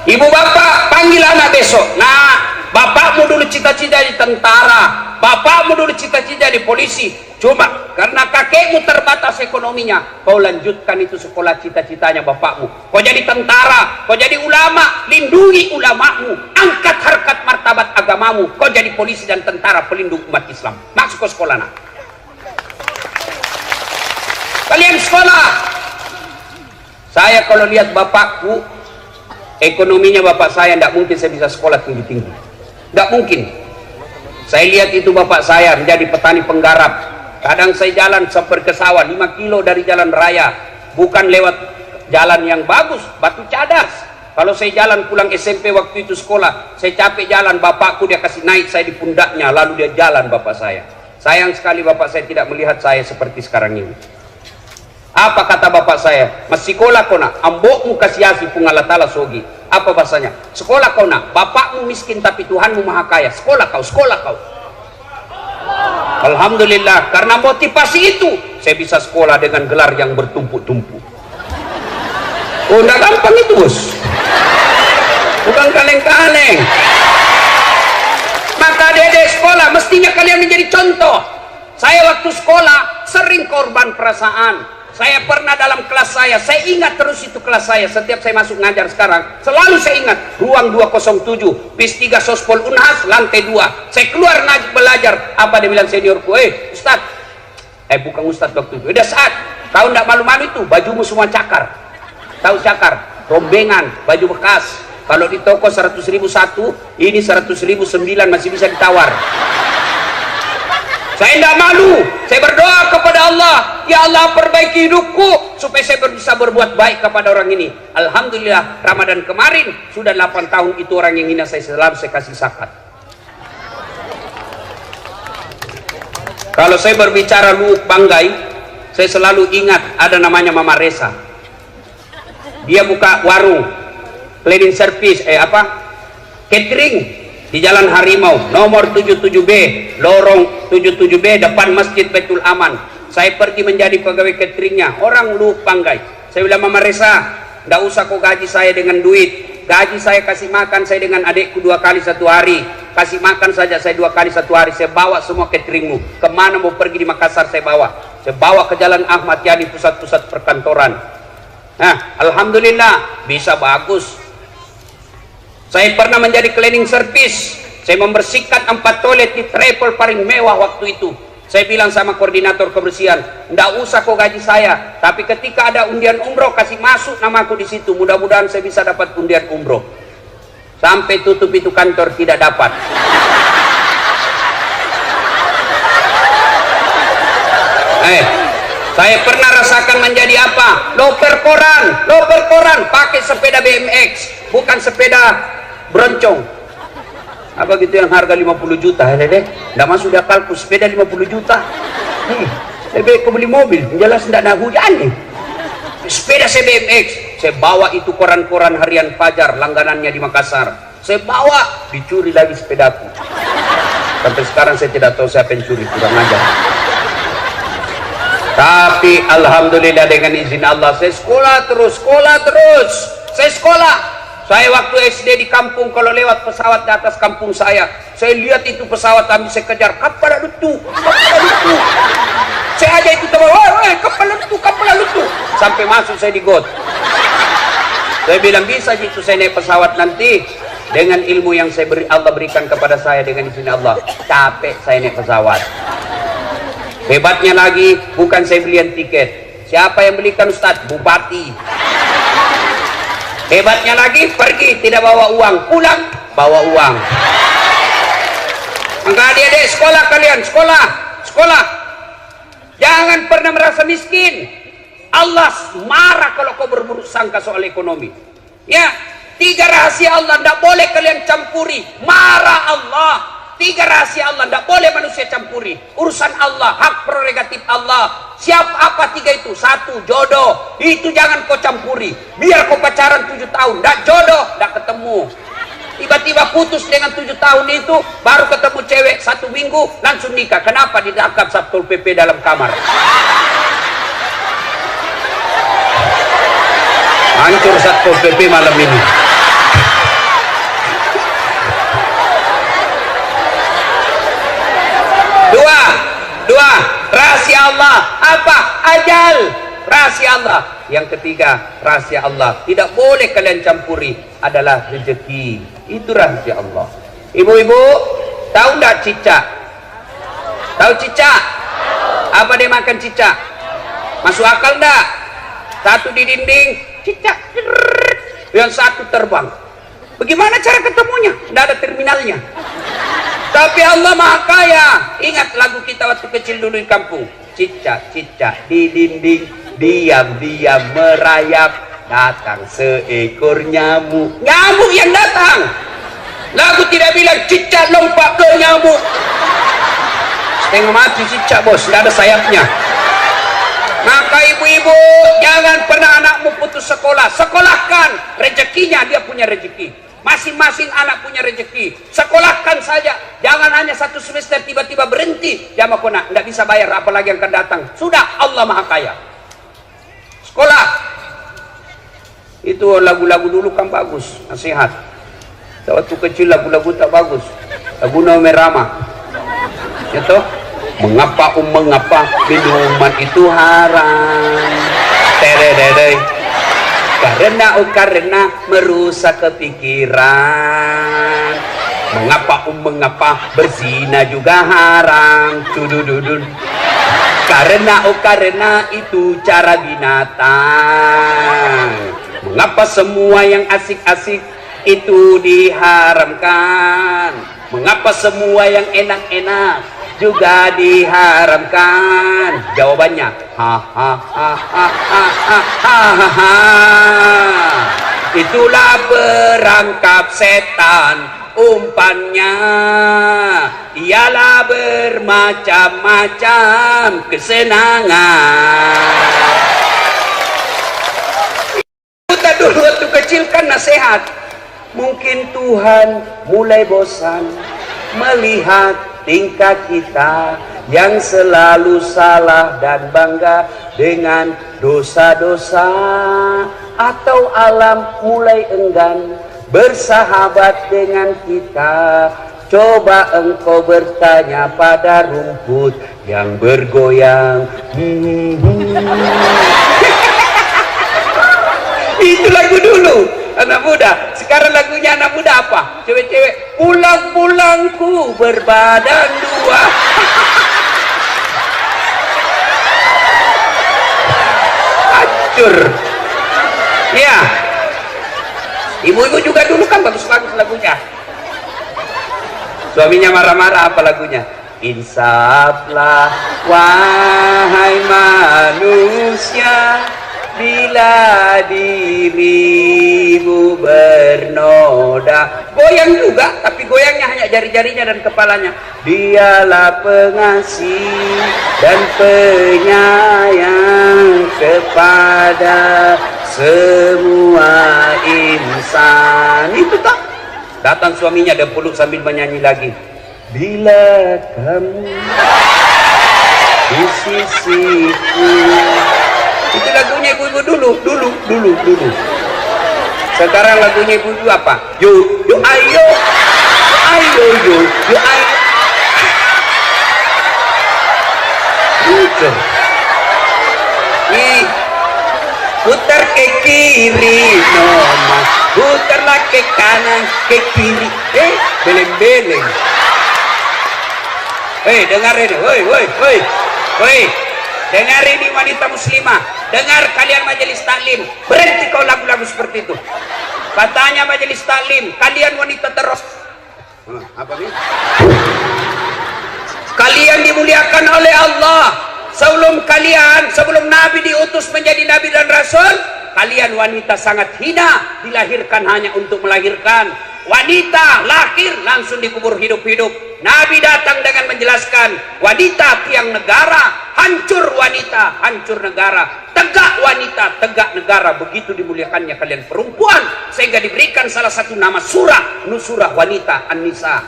Ibu bapak panggil anak besok. Nah, bapakmu dulu cita-cita di tentara, bapakmu dulu cita-cita di polisi. Cuma karena kakekmu terbatas ekonominya, kau lanjutkan itu sekolah cita-citanya bapakmu. Kau jadi tentara, kau jadi ulama, lindungi ulamamu, angkat harkat martabat agamamu. Kau jadi polisi dan tentara pelindung umat Islam. Masuk ke sekolah nak. Kalian sekolah. Saya kalau lihat bapakku, ekonominya bapak saya tidak mungkin saya bisa sekolah tinggi-tinggi. Tidak mungkin. Saya lihat itu bapak saya menjadi petani penggarap. Kadang saya jalan sampai ke sawah 5 kilo dari jalan raya. Bukan lewat jalan yang bagus, batu cadas. Kalau saya jalan pulang SMP waktu itu sekolah, saya capek jalan, bapakku dia kasih naik saya di pundaknya, lalu dia jalan bapak saya. Sayang sekali bapak saya tidak melihat saya seperti sekarang ini. Apa kata bapak saya? Masih sekolah kau nak, ambokmu kasiasi pungalatala sogi. Apa bahasanya? Sekolah kau nak, bapakmu miskin tapi Tuhanmu maha kaya. Sekolah kau, sekolah kau. Alhamdulillah, karena motivasi itu saya bisa sekolah dengan gelar yang bertumpuk-tumpuk. Oh, udah gampang itu bos, bukan kaleng-kaleng. Maka adik-adik sekolah mestinya kalian menjadi contoh. Saya waktu sekolah sering korban perasaan. Saya pernah dalam kelas saya ingat terus itu kelas saya. Setiap saya masuk ngajar sekarang, selalu saya ingat ruang 207, PIS 3 Sospol Unhas, lantai 2. Saya keluar belajar. Apa dia bilang seniorku? Ustaz. Bukan Ustaz waktu itu. Udah saat kau tidak malu-malu itu, bajumu semua cakar. Tahu cakar? Rombengan, baju bekas. Kalau di toko 100.000 satu, ini 100.000 9 masih bisa ditawar. Saya tidak malu. Saya berdoa kepada Allah, ya Allah perbaiki hidupku supaya saya bisa berbuat baik kepada orang ini. Alhamdulillah Ramadan kemarin sudah 8 tahun itu orang yang hina saya selalu saya kasih zakat. Kalau saya berbicara Luuk Banggai, saya selalu ingat ada namanya Mama Resa. Dia buka warung cleaning service, catering di Jalan Harimau, nomor 77B, lorong 77B, depan Masjid Baitul Aman. Saya pergi menjadi pegawai cateringnya, orang Luuk Banggai. Saya bilang, Mama Resa, tidak usah kau gaji saya dengan duit. Gaji saya kasih makan saya dengan adikku 2 kali 1 hari. Kasih makan saja saya 2 kali 1 hari. Saya bawa semua cateringmu. Kemana mau pergi di Makassar saya bawa. Saya bawa ke Jalan Ahmad Yani, pusat-pusat perkantoran. Nah, alhamdulillah bisa bagus. Saya pernah menjadi cleaning service. Saya membersihkan 4 toilet di travel paling mewah waktu itu. Saya bilang sama koordinator kebersihan, ndak usah kau gaji saya, tapi ketika ada undian umroh kasih masuk namaku di situ. Mudah-mudahan saya bisa dapat undian umroh. Sampai tutup itu kantor tidak dapat. Saya pernah rasakan menjadi apa? Loper koran, pakai sepeda BMX, bukan sepeda beroncong. Apa gitu yang harga 50 juta, nggak masuk di akalku, sepeda 50 juta. Lebih kau beli mobil, jelas nggak ada hujan nih. Sepeda saya BMX, saya bawa itu koran-koran harian Fajar, langganannya di Makassar. Saya bawa, dicuri lagi sepedaku. Sampai sekarang saya tidak tahu siapa yang curi, kurang ajar. Tapi alhamdulillah dengan izin Allah saya sekolah terus. Saya sekolah. Saya waktu SD di kampung, kalau lewat pesawat di atas kampung saya lihat itu pesawat kami, saya kejar, kapal lutu. Saya aja itu teman, kapal lutu. Sampai masuk saya di got. Saya bilang bisa itu saya naik pesawat nanti dengan ilmu yang Allah berikan kepada saya dengan izin Allah. Capek saya naik pesawat. Hebatnya lagi, bukan saya belian tiket. Siapa yang belikan Ustadz? Bupati. Hebatnya lagi, pergi tidak bawa uang, pulang bawa uang. Maka adik-adik sekolah kalian, sekolah. Jangan pernah merasa miskin. Allah marah kalau kau berburuk sangka soal ekonomi. Ya, 3 rahasia Allah tidak boleh kalian campuri. Marah Allah. 3 rahasia Allah tidak boleh manusia campuri. Urusan Allah, hak prerogatif Allah. Siapa apa 3 itu? 1, jodoh. Itu jangan kau campuri. Biar kau pacaran 7 tahun, tidak jodoh, tidak ketemu. Tiba-tiba putus dengan 7 tahun itu, baru ketemu cewek 1 minggu, langsung nikah. Kenapa? Ditangkap Satpol PP dalam kamar. Hancur Satpol PP malam ini. rahasia Allah. Yang ketiga, rahasia Allah tidak boleh kalian campuri adalah rezeki. Itu rahasia Allah. Ibu-ibu, tahu enggak cicak? Tahu cicak? Apa dia makan cicak? Masuk akal enggak? Satu di dinding, cicak. Yang satu terbang. Bagaimana cara ketemunya? Tidak ada terminalnya. Tapi Allah Maha Kaya. Ingat lagu kita waktu kecil dulu di kampung. Cicak-cicak di dinding, diam-diam merayap, datang seekor nyamuk. Nyamuk yang datang. Lagu tidak bilang cicak lompat ke nyamuk. Setengah mati cicak bos, tidak ada sayapnya. Maka ibu-ibu, jangan pernah anakmu putus sekolah. Sekolahkan, rezekinya dia punya rezeki. Masing-masing anak punya rezeki. Sekolahkan saja. Jangan hanya satu semester tiba-tiba berhenti. Dia mau kena, tidak bisa bayar, apalagi yang akan datang. Sudah, Allah Maha Kaya. Sekolah. Itu lagu-lagu dulu kan bagus, nasihat. Waktu kecil lagu-lagu tak bagus. Lagu Nomer Rama. Itu mengapa minuman itu haram. Tererere. Karena merusak kepikiran. Mengapa berzina juga haram. Cudududun. Karena itu cara binatang. Mengapa semua yang asik-asik itu diharamkan? Mengapa semua yang enak-enak juga diharamkan? Jawabannya itulah perangkap setan, umpannya ialah bermacam-macam kesenangan. Kita dulu waktu kecil kan nasihat. Mungkin Tuhan mulai bosan melihat tingkah kita yang selalu salah dan bangga dengan dosa-dosa, atau alam mulai enggan bersahabat dengan kita. Coba engkau bertanya pada rumput yang bergoyang. Itu lagu dulu anak muda. Sekarang lagunya anak muda apa? Cewek-cewek, pulang-pulangku berbadan dua. Hancur. Ya. Ibu-ibu juga dulu kan bagus-bagus lagunya. Suaminya marah-marah, apa lagunya? Insaflah wahai manusia, bila dirimu bernoda. Goyang juga, tapi goyangnya hanya jari-jarinya dan kepalanya. Dialah pengasih dan penyayang kepada semua insan. Itu tak? Datang suaminya dan peluk sambil menyanyi lagi. Bila kamu di sisiku. Itu lagunya ibu-ibu dulu. Sekarang lagunya ibu-ibu apa? Yo ayo yo ayo. Gitu. Nih, putar ke kiri, Noma. Putarlah ke kanan, ke kiri. Beleng-beleng. Dengarin, woi. Dengar ini wanita muslimah, dengar kalian majelis taklim, berhenti kau lagu-lagu seperti itu. Katanya majelis taklim, kalian wanita terus. Apa ini? Kalian dimuliakan oleh Allah. Sebelum Nabi diutus menjadi Nabi dan Rasul, kalian wanita sangat hina, dilahirkan hanya untuk melahirkan. Wanita lahir langsung dikubur hidup-hidup. Nabi datang dengan menjelaskan, wanita tiang negara, hancur wanita, hancur negara. Tegak wanita, tegak negara. Begitu dimuliakannya kalian perempuan, sehingga diberikan salah satu nama surah, Nusurah Wanita, An-Nisa.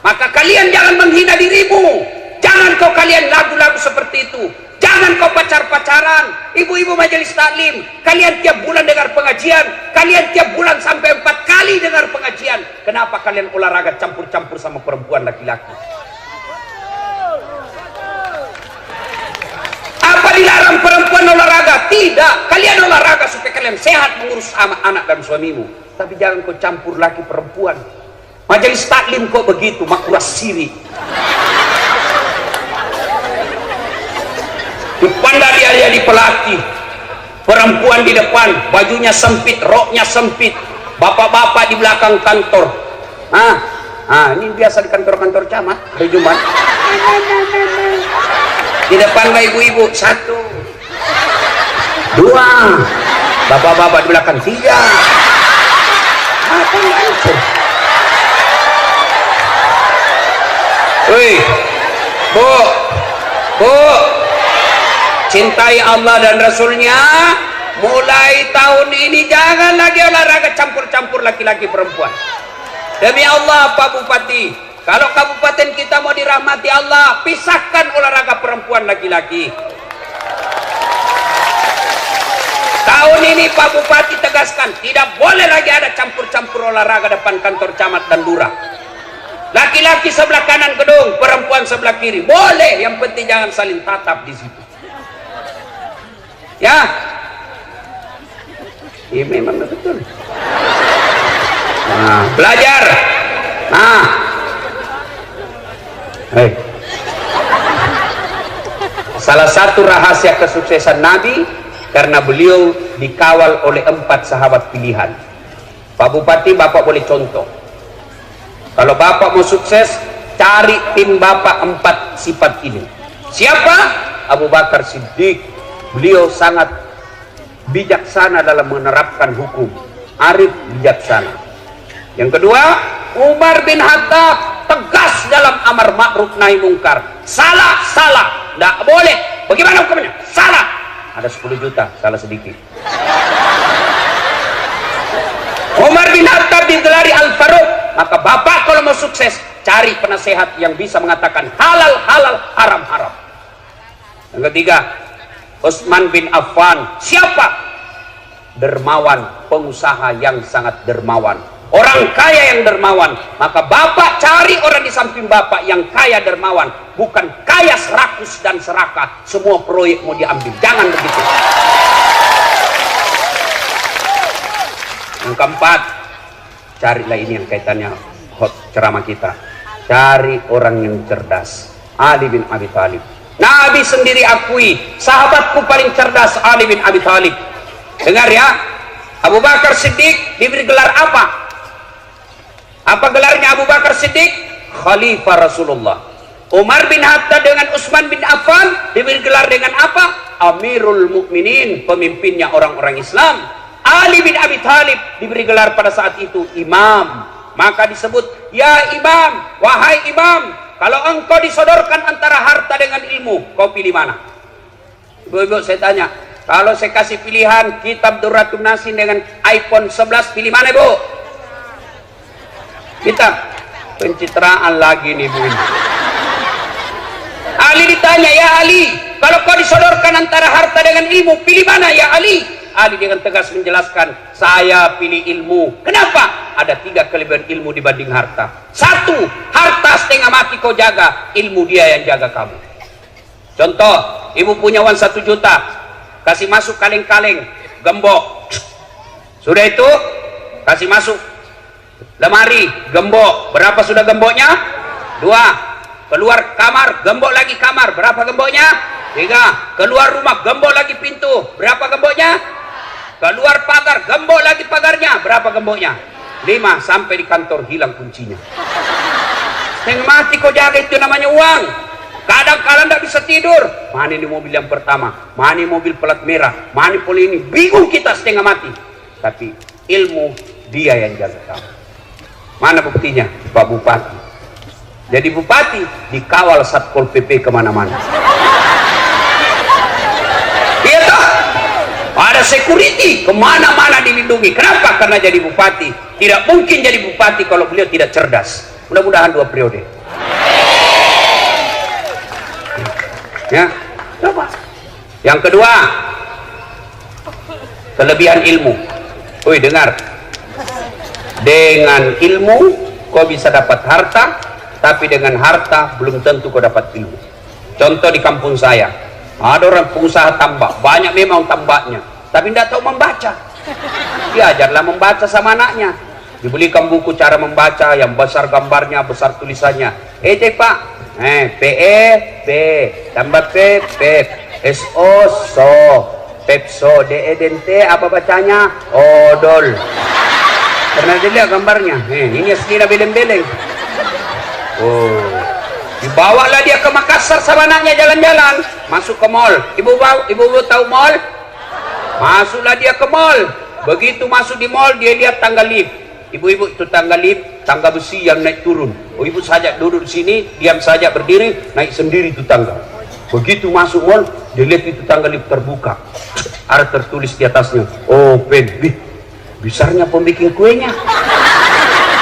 Maka kalian jangan menghina dirimu. Jangan kau kalian lagu-lagu seperti itu. Jangan kau pacar-pacaran. Ibu-ibu majelis taklim, kalian tiap bulan dengar pengajian. Kalian tiap bulan sampai 4 kali dengar pengajian. Kenapa kalian olahraga campur-campur sama perempuan laki-laki? Apa dilarang? Dilarang perempuan olahraga. Tidak. Kalian olahraga supaya kalian sehat mengurus anak dan suamimu. Tapi jangan kau campur laki perempuan. Majelis taklim kok begitu, makruh siri. Dipandang dia jadi pelatih. Perempuan di depan, bajunya sempit, roknya sempit. Bapak-bapak di belakang kantor. Ini biasa di kantor-kantor camat hari Jumat. Di depan ibu-ibu 1, 2, bapak-bapak di belakang 3. Apa itu? Woi, Bu, cintai Allah dan Rasulnya. Mulai tahun ini jangan lagi olahraga campur-campur laki-laki perempuan. Demi Allah Pak Bupati, kalau kabupaten kita mau dirahmati Allah, pisahkan olahraga perempuan laki-laki. Tahun ini Pak Bupati tegaskan, tidak boleh lagi ada campur-campur olahraga depan kantor camat dan lurah. Laki-laki sebelah kanan gedung, perempuan sebelah kiri. Boleh, yang penting jangan saling tatap di situ. Ya, ini memang betul. Nah, belajar. Nah, salah satu rahasia kesuksesan Nabi karena beliau dikawal oleh 4 sahabat pilihan. Pak Bupati, Bapak boleh contoh. Kalau Bapak mau sukses, cari tim Bapak 4 sifat ini. Siapa? Abu Bakar Siddiq. Beliau sangat bijaksana dalam menerapkan hukum. Arif, bijaksana. Yang kedua, Umar bin Khattab, tegas dalam amar ma'ruf nahi mungkar. Salah, salah, tidak boleh. Bagaimana hukumnya? Salah. Ada 10 juta, salah sedikit. Umar bin Khattab digelari Al-Faruq. Maka Bapak kalau mau sukses, cari penasehat yang bisa mengatakan halal halal, haram haram. Yang ketiga, Utsman bin Affan. Siapa? Dermawan, pengusaha yang sangat dermawan, orang kaya yang dermawan. Maka Bapak cari orang di samping Bapak yang kaya dermawan, bukan kaya serakus dan serakah, semua proyek mau diambil. Jangan begitu. Yang keempat, carilah ini yang kaitannya hot ceramah kita. Cari orang yang cerdas. Ali bin Abi Thalib. Nabi sendiri akui, sahabatku paling cerdas Ali bin Abi Thalib. Dengar ya, Abu Bakar Siddiq diberi gelar apa? Apa gelarnya Abu Bakar Siddiq? Khalifah Rasulullah. Umar bin Khattab dengan Utsman bin Affan diberi gelar dengan apa? Amirul Mukminin, pemimpinnya orang-orang Islam. Ali bin Abi Thalib diberi gelar pada saat itu imam. Maka disebut, ya imam, wahai imam, kalau engkau disodorkan antara harta dengan ilmu, kau pilih mana? Ibu-ibu, saya tanya, kalau saya kasih pilihan kitab Durratun Nasin dengan iPhone 11, pilih mana ibu? Kita pencitraan lagi nih bu. Ali ditanya, ya Ali, kalau kau disodorkan antara harta dengan ilmu, pilih mana ya Ali? Ali dengan tegas menjelaskan, saya pilih ilmu. Kenapa? Ada 3 kelebihan ilmu dibanding harta. 1, harta setengah mati kau jaga, ilmu dia yang jaga kamu. Contoh, ibu punya uang 1 juta, kasih masuk kaleng-kaleng, gembok. Sudah itu, kasih masuk lemari, gembok. Berapa sudah gemboknya? 2. Keluar kamar, gembok lagi kamar. Berapa gemboknya? 3. Keluar rumah, gembok lagi pintu. Berapa gemboknya? Keluar pagar, gembok lagi pagarnya. Berapa gemboknya? 5. Sampai di kantor hilang kuncinya. Setengah mati kau jaga, itu namanya uang. Kadang-kadang tidak bisa tidur. Mana ini mobil yang pertama? Mana ini mobil pelat merah? Mana poli ini? Bingung kita setengah mati. Tapi ilmu dia yang jaga kamu. Mana buktinya? Pak Bupati. Jadi Bupati dikawal Satpol PP kemana-mana. Iya toh? Ada security kemana-mana dilindungi. Kenapa? Karena jadi bupati. Tidak mungkin jadi bupati kalau beliau tidak cerdas. Mudah-mudahan 2 periode. Ya, coba. Yang kedua, kelebihan ilmu. Woi, dengar. Dengan ilmu kau bisa dapat harta, tapi dengan harta belum tentu kau dapat ilmu. Contoh di kampung saya, Ada orang pengusaha tambak, banyak memang tambaknya, tapi tidak tahu membaca. Diajarlah membaca sama anaknya, dibelikan buku cara membaca yang besar gambarnya, besar tulisannya. Cek pak, PE P tambah P SO so Pepso DEDNT apa bacanya? Odol. Pernah dilihat gambarnya? Ini aslinya beleng-beleng. Oh, dibawalah dia ke Makassar sama anaknya jalan-jalan, masuk ke mall. Ibu tahu mall? Masuklah dia ke mall. Begitu masuk di mall, dia lihat tangga lift. Ibu-ibu, itu tangga lift, tangga besi yang naik turun. Oh, ibu saja duduk di sini, diam saja berdiri, naik sendiri itu tangga. Begitu masuk mall, dia lihat itu tangga lift terbuka. Ada tertulis di atasnya, open. Besarnya pembikin kuenya.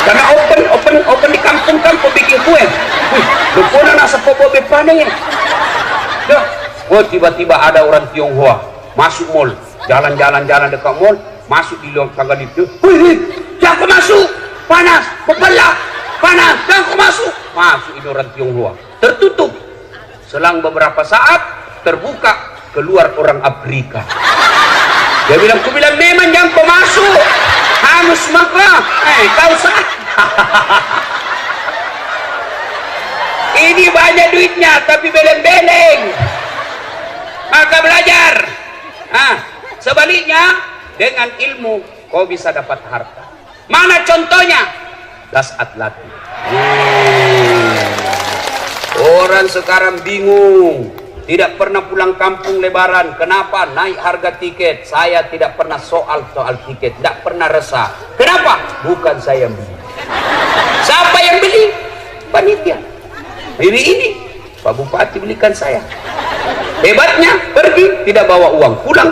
Karena open di kampung kan pembikin kue. Lupa nasa popo bepane. Oh, tiba-tiba ada orang Tionghoa masuk mall, jalan-jalan dekat mall, masuk di luar tangga lift. Jangan kau masuk, panas, bebelah, panas, jangan kau masuk. Masuk ini orang Tionghoa, tertutup. Selang beberapa saat terbuka, keluar orang Afrika. Dia bilang, ku bilang memang jangan kau masuk. Hamus maklah, kau sah. Ini banyak duitnya, tapi beleng-beleng. Maka belajar. Sebaliknya, dengan ilmu kau bisa dapat harta. Mana contohnya? Das Atlati. Orang sekarang bingung, tidak pernah pulang kampung lebaran. Kenapa? Naik harga tiket. Saya tidak pernah soal tiket, tidak pernah resah. Kenapa? Bukan saya yang beli. Siapa yang beli? Panitia. Ini Pak Bupati belikan saya. Hebatnya, pergi tidak bawa uang, pulang.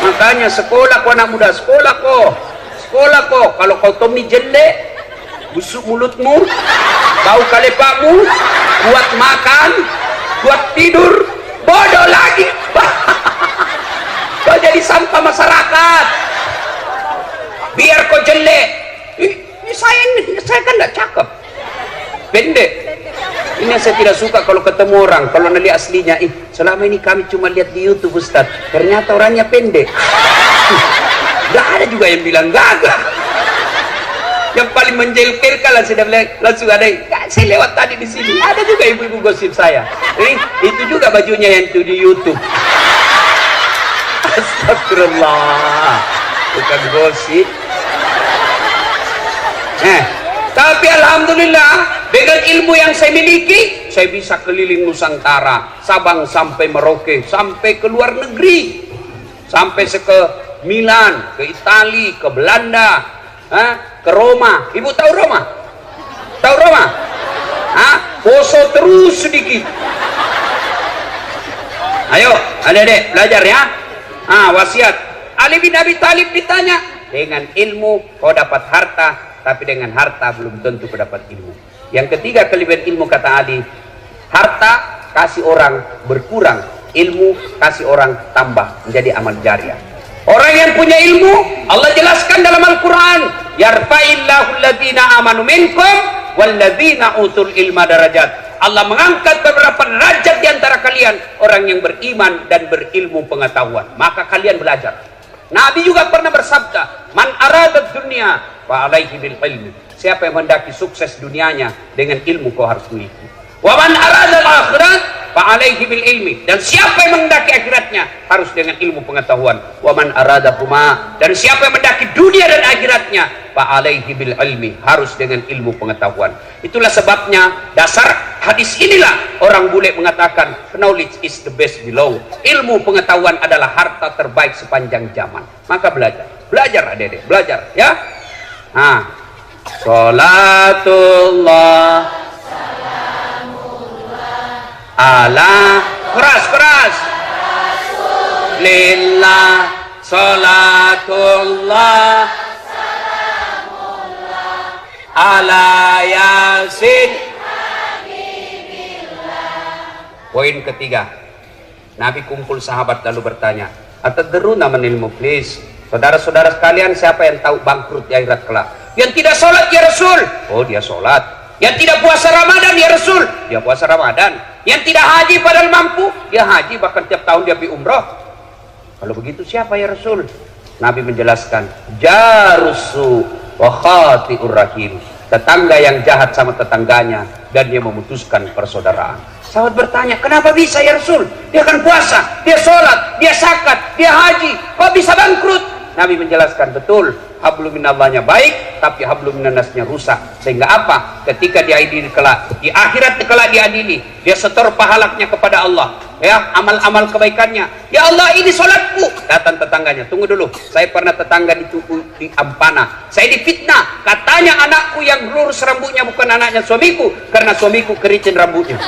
Makanya sekolah kau anak muda, sekolah kau. Kalau kau Tommy jelek, busuk mulutmu, bau kalepakmu, kuat makan, kuat tidur, bodoh lagi. Kau jadi sampah masyarakat. Biar kau jelek. Saya kan tidak cakep, pendek. Ini yang saya tidak suka kalau ketemu orang, kalau lihat aslinya. Selama ini kami cuma lihat di YouTube Ustaz, ternyata orangnya pendek. Gak ada juga yang bilang gagah. Yang paling menjelkelkan langsung ada. Saya lewat tadi di sini, ada juga ibu-ibu gosip saya. Itu juga bajunya yang itu di YouTube. Astagfirullah, bukan gosip. Tapi alhamdulillah, dengan ilmu yang saya miliki, saya bisa keliling Nusantara, Sabang sampai Merauke, sampai ke luar negeri, sampai ke Milan, ke Itali, ke Belanda, ke Roma. Ibu tahu Roma? Tahu Roma? Poso terus sedikit. Ayo, adik-adik belajar ya. Wasiat Ali bin Abi Thalib ditanya, dengan ilmu kau dapat harta, tapi dengan harta belum tentu kau dapat ilmu. Yang ketiga kelebihan ilmu, kata Ali, harta kasih orang berkurang, ilmu kasih orang tambah menjadi amal jariah. Orang yang punya ilmu, Allah jelaskan dalam Al-Quran, yarfa'illahu alladhina amanu minkum walladhina utul ilma darajat. Allah mengangkat beberapa derajat di antara kalian, orang yang beriman dan berilmu pengetahuan. Maka kalian belajar. Nabi juga pernah bersabda, man arada dunya fa alaihi bil ilmi. Siapa yang mendaki sukses dunianya, dengan ilmu kau harus miliki. Wa man arada al akhirat fa alaihi bil ilmi. Dan siapa yang mendaki akhiratnya, harus dengan ilmu pengetahuan. Wa man arada huma. Dan siapa yang mendaki dunia dan akhiratnya, fa alaihi bil ilmi, harus dengan ilmu pengetahuan. Itulah sebabnya dasar hadis inilah orang bule mengatakan, knowledge is the best below. Ilmu pengetahuan adalah harta terbaik sepanjang zaman. Maka belajar adik-adik, belajar ya. Salatullah ala keras lillah, salatullah ala yasin. Poin ketiga, Nabi kumpul sahabat lalu bertanya, atadruna manil muflis? Saudara-saudara sekalian, siapa yang tahu bangkrut di akhirat kelak? Yang tidak sholat ya Rasul. Oh, dia sholat. Yang tidak puasa Ramadan ya Rasul, dia puasa Ramadan. Yang tidak haji padahal mampu, dia haji, bahkan tiap tahun dia pergi umrah. Kalau begitu siapa ya Rasul? Nabi menjelaskan, jarusu wa khati'ur rahim, tetangga yang jahat sama tetangganya dan dia memutuskan persaudaraan. Sahabat bertanya, kenapa bisa ya Rasul? Dia kan puasa, dia sholat, dia zakat, dia haji, kok bisa bangkrut? Nabi menjelaskan, betul, hablum minallahnya baik, tapi hablum minannasnya rusak. Sehingga apa? Ketika diadili kelak, di akhirat kelak diadili, dia setor pahalanya kepada Allah, ya, amal-amal kebaikannya. Ya Allah, ini sholatku. Datang tetangganya, tunggu dulu, saya pernah tetangga di Ampana, saya difitnah, katanya anakku yang lurus rambutnya bukan anaknya suamiku, karena suamiku kericin rambutnya.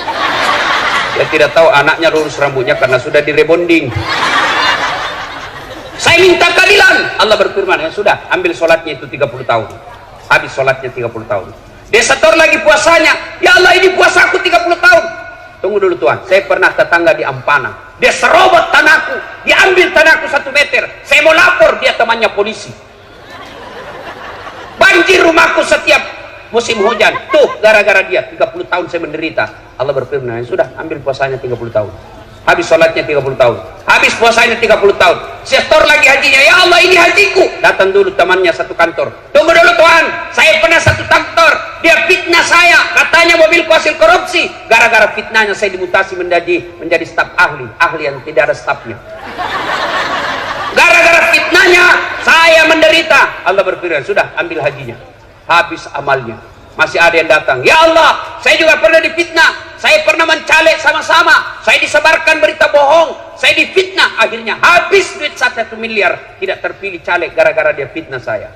Dia tidak tahu anaknya lurus rambutnya karena sudah direbonding. Saya minta keadilan. Allah berfirman, ya sudah, ambil sholatnya itu 30 tahun. Habis sholatnya 30 tahun. Dia setor lagi puasanya. Ya Allah, ini puasa aku 30 tahun. Tunggu dulu Tuhan, saya pernah tetangga di Ampana. Dia serobot tanahku, dia ambil tanahku 1 meter. Saya mau lapor, dia temannya polisi. Banjir rumahku setiap musim hujan. Tuh, gara-gara dia 30 tahun saya menderita. Allah berfirman, ya sudah, ambil puasanya 30 tahun. Habis sholatnya 30 tahun, habis puasanya 30 tahun, setor lagi hajinya. Ya Allah, ini hajiku. Datang dulu temannya satu kantor, tunggu dulu Tuhan, saya pernah satu kantor, dia fitnah saya, katanya mobilku hasil korupsi. Gara-gara fitnahnya saya dimutasi menjadi staf ahli yang tidak ada stafnya. Gara-gara fitnahnya saya menderita. Allah berfirman, sudah, ambil hajinya. Habis amalnya, masih ada yang datang. Ya Allah, saya juga pernah difitnah, saya pernah mencalek sama-sama, saya disebarkan berita bohong, saya difitnah, akhirnya habis duit 1 miliar, tidak terpilih caleg gara-gara dia fitnah saya.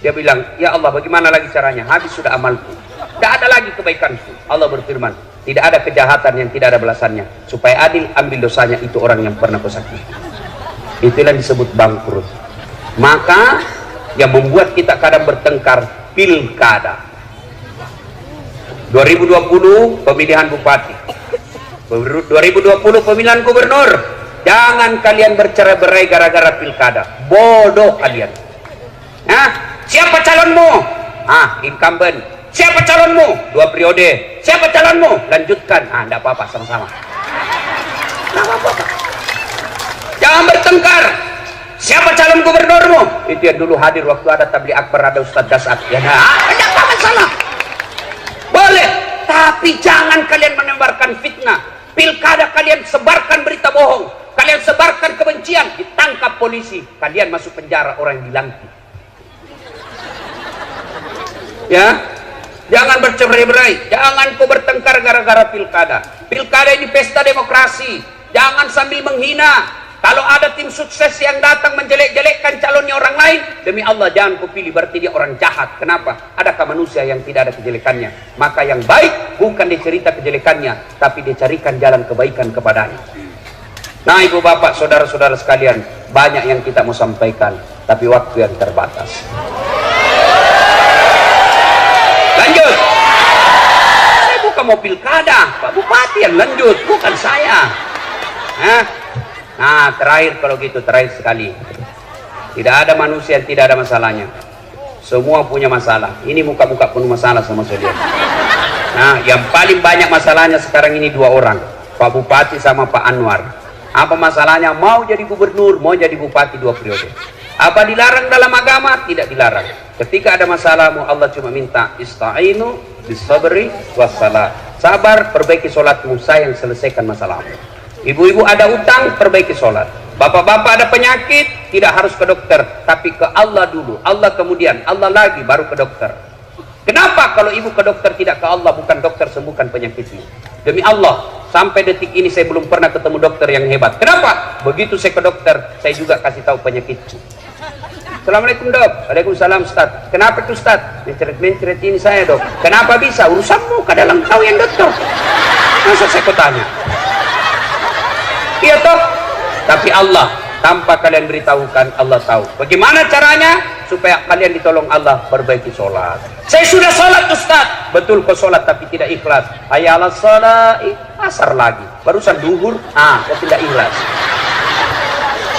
Dia bilang, ya Allah, bagaimana lagi caranya? Habis sudah amalku, tidak ada lagi kebaikanku. Allah berfirman, tidak ada kejahatan yang tidak ada balasannya. Supaya adil, ambil dosanya itu orang yang pernah kau sakiti. Itulah disebut bangkrut. Maka yang membuat kita kadang bertengkar, pilkada 2020 pemilihan bupati, 2020 pemilihan gubernur. Jangan kalian bercerai-berai gara-gara pilkada, bodoh kalian. Nah, siapa calonmu? Incumbent. Siapa calonmu? 2 periode. Siapa calonmu? Lanjutkan. Enggak apa-apa, sama-sama. Enggak apa-apa. Jangan bertengkar. Siapa calon gubernurmu? Itu yang dulu hadir waktu ada tabligh akbar, ada Ustadz Dasat. Ya, enggak apa masalah. Boleh, tapi jangan kalian menebarkan fitnah. Pilkada kalian sebarkan berita bohong, kalian sebarkan kebencian, ditangkap polisi, kalian masuk penjara, orang yang dilantik. Ya, jangan bercerai-berai, jangan kau bertengkar gara-gara pilkada. Pilkada ini pesta demokrasi, jangan sambil menghina. Kalau ada tim sukses yang datang menjelek-jelekkan calonnya orang lain, demi Allah jangan kau pilih, berarti dia orang jahat. Kenapa? Adakah manusia yang tidak ada kejelekannya? Maka yang baik bukan dicerita kejelekannya, tapi dicarikan jalan kebaikan kepadanya. Nah, ibu bapak, saudara-saudara sekalian, banyak yang kita mau sampaikan, tapi waktu yang terbatas. Lanjut. Saya bukan mau pilkada, Pak Bupati yang lanjut, bukan saya. Nah, terakhir kalau gitu, terakhir sekali. Tidak ada manusia yang tidak ada masalahnya. Semua punya masalah. Ini muka-muka penuh masalah sama saya. Nah, yang paling banyak masalahnya sekarang ini 2 orang, Pak Bupati sama Pak Anwar. Apa masalahnya? Mau jadi gubernur, mau jadi bupati 2 periode. Apa dilarang dalam agama? Tidak dilarang. Ketika ada masalahmu, Allah cuma minta ista'inu bisabri wassalah. Sabar, perbaiki sholatmu, saya yang selesaikan masalahmu. Ibu-ibu ada utang, perbaiki sholat. Bapak-bapak ada penyakit, tidak harus ke dokter, tapi ke Allah dulu. Allah kemudian, Allah lagi, baru ke dokter. Kenapa kalau ibu ke dokter tidak ke Allah? Bukan dokter sembuhkan penyakitmu. Demi Allah, sampai detik ini saya belum pernah ketemu dokter yang hebat. Kenapa? Begitu saya ke dokter, saya juga kasih tahu penyakitku. Assalamualaikum dok. Waalaikumsalam Ustaz. Kenapa tuh Ustaz? Mencret-mencret ini saya dok. Kenapa bisa? Urusanmu, kadang kau yang dokter. Masa saya kau tanya? Iya toh, tapi Allah tanpa kalian beritahukan, Allah tahu. Bagaimana caranya supaya kalian ditolong Allah? Perbaiki sholat. Saya sudah sholat Ustaz. Betul kau sholat tapi tidak ikhlas. Hayya 'alas shalah, asar lagi. Barusan duhur, kau tidak ikhlas.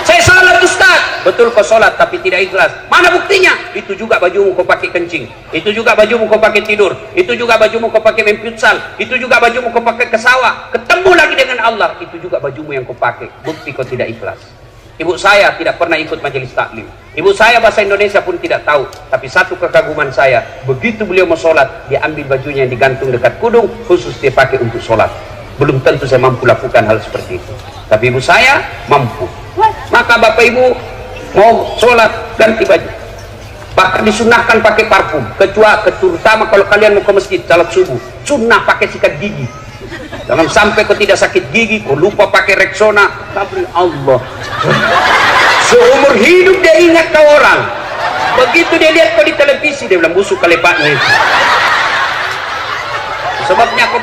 Saya Saya salat Ustaz. Betul kau salat tapi tidak ikhlas. Mana buktinya? Itu juga bajumu kau pakai kencing. Itu juga bajumu kau pakai tidur. Itu juga bajumu kau pakai main futsal. Itu juga bajumu kau pakai ke sawah. Ketemu lagi dengan Allah. Itu juga bajumu yang kau pakai. Bukti kau tidak ikhlas. Ibu saya tidak pernah ikut majelis taklim. Ibu saya bahasa Indonesia pun tidak tahu. Tapi satu kekaguman saya, begitu beliau mau sholat, dia ambil bajunya yang digantung dekat kudung, khusus dia pakai untuk sholat. Belum tentu saya mampu lakukan hal seperti itu. Tapi ibu saya mampu. Maka bapak ibu mau sholat ganti baju. Bahkan disunahkan pakai parfum. Terutama kalau kalian mau ke masjid salat subuh, sunnah pakai sikat gigi. Jangan sampai kau tidak sakit gigi, kau lupa pakai Rexona. Tapi Allah, seumur hidup dia ingat kau orang. Begitu dia lihat kau di televisi, dia bilang busuk kalepaknya itu. Sebabnya kau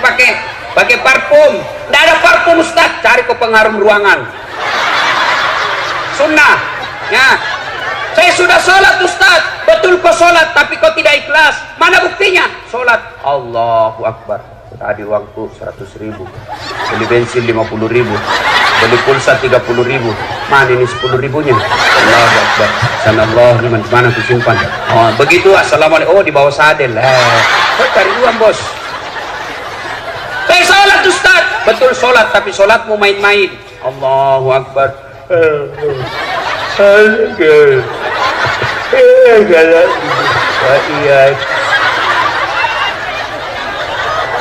pakai parfum. Tidak ada parfum Ustaz, cari kau pengharum ruangan. Sunnah. Ya. Saya sudah sholat Ustaz. Betul kau sholat, tapi kau tidak ikhlas. Mana buktinya? Sholat. Allahu Akbar. Tadi uangku 100.000, beli bensin 50.000, beli pulsa 30.000. Mana ini 10.000-nya? Allahu Akbar. Sanallah, mana aku simpan? Oh, begitu. Assalamualaikum. Oh, di bawah sadel. Cari uang bos. Saya sholat Ustaz. Betul sholat, tapi sholatmu main-main. Allahu Akbar.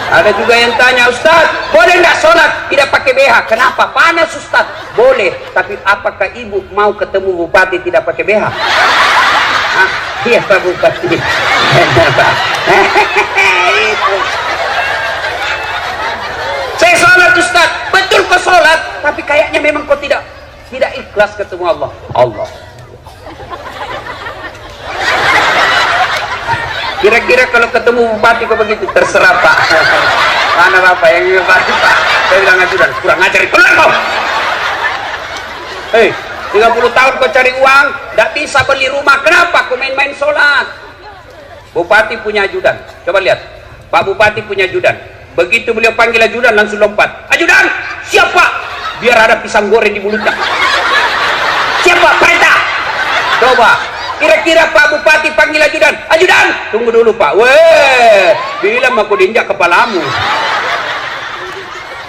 Ada juga yang tanya, Ustaz, boleh nggak sholat tidak pakai BH? Kenapa? Panas Ustaz. Boleh, tapi apakah ibu mau ketemu bupati tidak pakai BH? Ah, iya Pak Bupati. Saya sholat Ustaz. Betul kau sholat, tapi kayaknya memang kau tidak ikhlas ketemu Allah. Allah. Kira-kira kalau ketemu bupati kok begitu? Terserah Pak. Mana Bapak yang ingin bupati Pak? Saya bilang ajudan, kurang ajar, keluar kau. Hei, 30 tahun kau cari uang, tidak bisa beli rumah. Kenapa kau main-main sholat? Bupati punya ajudan. Coba lihat, Pak Bupati punya ajudan. Begitu beliau panggil ajudan langsung lompat. Ajudan, siapa? Biar ada pisang goreng di mulutnya. Siapa? Perintah. Coba. Kira-kira Pak Bupati panggil ajudan. Ajudan, tunggu dulu Pak. Weh, bilang aku diinjak kepalamu.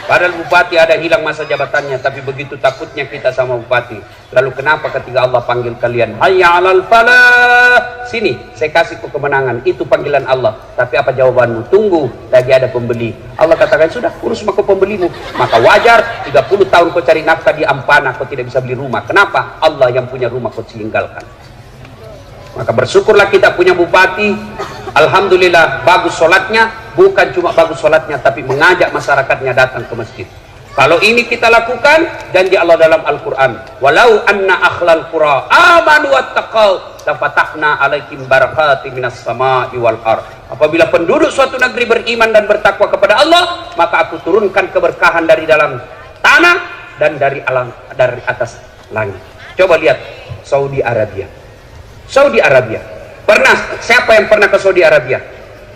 Padahal Bupati ada hilang masa jabatannya, tapi begitu takutnya kita sama Bupati. Lalu kenapa ketika Allah panggil kalian, hayya 'alal falah, sini saya kasih kau kemenangan. Itu panggilan Allah. Tapi apa jawabanmu? Tunggu, lagi ada pembeli. Allah katakan, sudah urus maka pembelimu. Maka wajar 30 tahun kau cari nafkah di Ampana, kau tidak bisa beli rumah. Kenapa? Allah yang punya rumah kau tinggalkan. Maka bersyukurlah kita punya bupati. Alhamdulillah bagus sholatnya. Bukan cuma bagus sholatnya, tapi mengajak masyarakatnya datang ke masjid. Kalau ini kita lakukan, janji Allah dalam Al-Quran, walau anna akhlal qura amanu wattaqau lafatahna alaikum barakatim minas sama'i wal ardh. Apabila penduduk suatu negeri beriman dan bertakwa kepada Allah, maka aku turunkan keberkahan dari dalam tanah dan dari atas langit. Coba lihat Saudi Arabia. Saudi Arabia. Siapa yang pernah ke Saudi Arabia?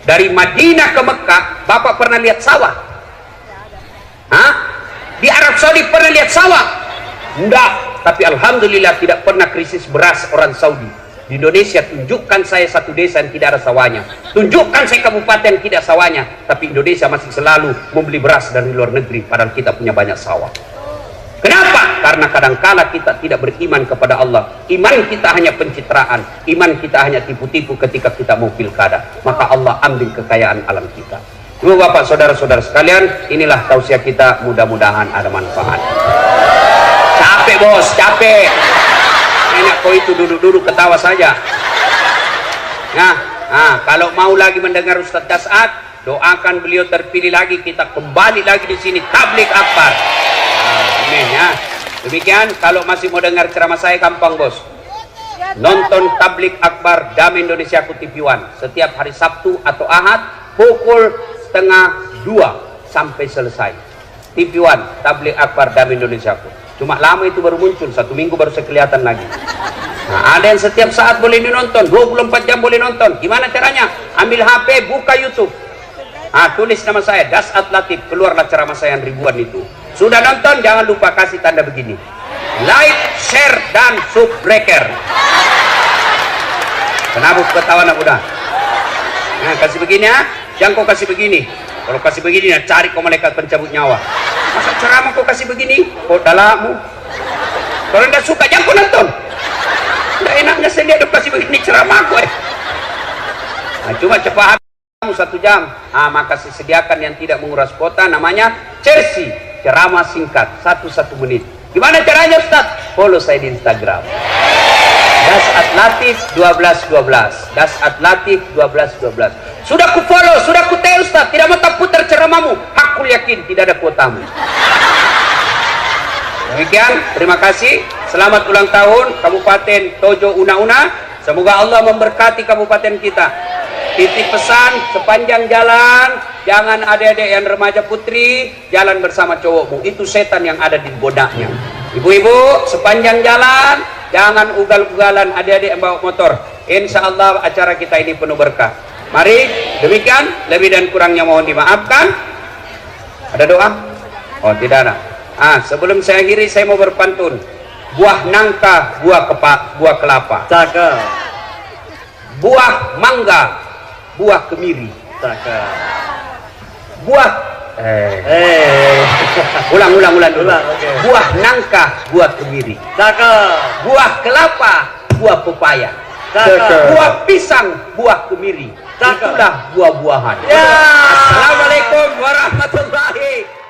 Dari Madinah ke Mekah, Bapak pernah lihat sawah? Hah? Di Arab Saudi pernah lihat sawah? Enggak. Tapi alhamdulillah tidak pernah krisis beras orang Saudi. Di Indonesia tunjukkan saya satu desa yang tidak ada sawahnya. Tunjukkan saya kabupaten tidak sawahnya. Tapi Indonesia masih selalu membeli beras dari luar negeri, padahal kita punya banyak sawah. Kenapa? Karena kadangkala kita tidak beriman kepada Allah. Iman kita hanya pencitraan. Iman kita hanya tipu-tipu ketika kita mau pilkada. Maka Allah ambil kekayaan alam kita. Ibu bapak saudara-saudara sekalian, inilah tausiah kita, mudah-mudahan ada manfaat. Capek bos, capek. Enak kau itu duduk-duduk ketawa saja. Nah, kalau mau lagi mendengar Ustaz Das'ad, doakan beliau terpilih lagi, kita kembali lagi di sini tablik akbar. Amin ya. Demikian, kalau masih mau dengar ceramah saya gampang bos. Nonton tablik akbar Damai Indonesia ku TV One setiap hari Sabtu atau Ahad pukul 1:30 sampai selesai. TV One tablik akbar Damai Indonesia ku. Cuma lama itu baru muncul, 1 minggu baru kelihatan lagi. Nah, ada yang setiap saat boleh dinonton, 24 jam boleh nonton. Gimana caranya? Ambil HP, buka YouTube. Tulis nama saya Das'ad Latif, keluarlah ceramah saya yang ribuan itu. Sudah nonton, jangan lupa kasih tanda begini. like, share, dan subbreaker. Kenapa ketawa nak udah? Nah, kasih begini ya, jangan kau kasih begini. Kalau kasih begini, nah, cari kau malaikat pencabut nyawa. Masa ceramah kau kasih begini? Kau dalammu. Kalau tidak suka, jangan kau nonton. Tidak enaknya saya lihat kasih begini ceramah aku. Nah, cuma cepat kamu 1 jam. Maka sediakan yang tidak menguras kuota, namanya Chelsea. Ceramah singkat, 1 menit. Gimana caranya Ustaz? Follow saya di Instagram. Dasat Latif 1212. Dasat Latif 1212. Sudah ku follow, sudah ku tell Ustaz, tidak mau tak putar ceramahmu. Hakul yakin tidak ada kuotamu. Demikian, terima kasih. Selamat ulang tahun Kabupaten Tojo Una-Una. Semoga Allah memberkati kabupaten kita. Titik pesan sepanjang jalan, jangan adik-adik yang remaja putri jalan bersama cowokmu. Itu setan yang ada di bodaknya. Ibu-ibu, sepanjang jalan jangan ugal-ugalan adik-adik yang bawa motor. Insya Allah acara kita ini penuh berkah. Mari, demikian, lebih dan kurangnya mohon dimaafkan. Ada doa? Oh, tidak ada. Sebelum saya akhiri, saya mau berpantun. Buah nangka, buah kelapa. Cakep. Buah mangga, buah kemiri. Cakep. Buah ulang dulu. Okay. Buah nangka, buah kemiri. Cakep. Buah kelapa, buah pepaya. Cakep. Buah pisang, buah kemiri. Cakep. Itulah buah-buahan. Ya. Assalamualaikum warahmatullahi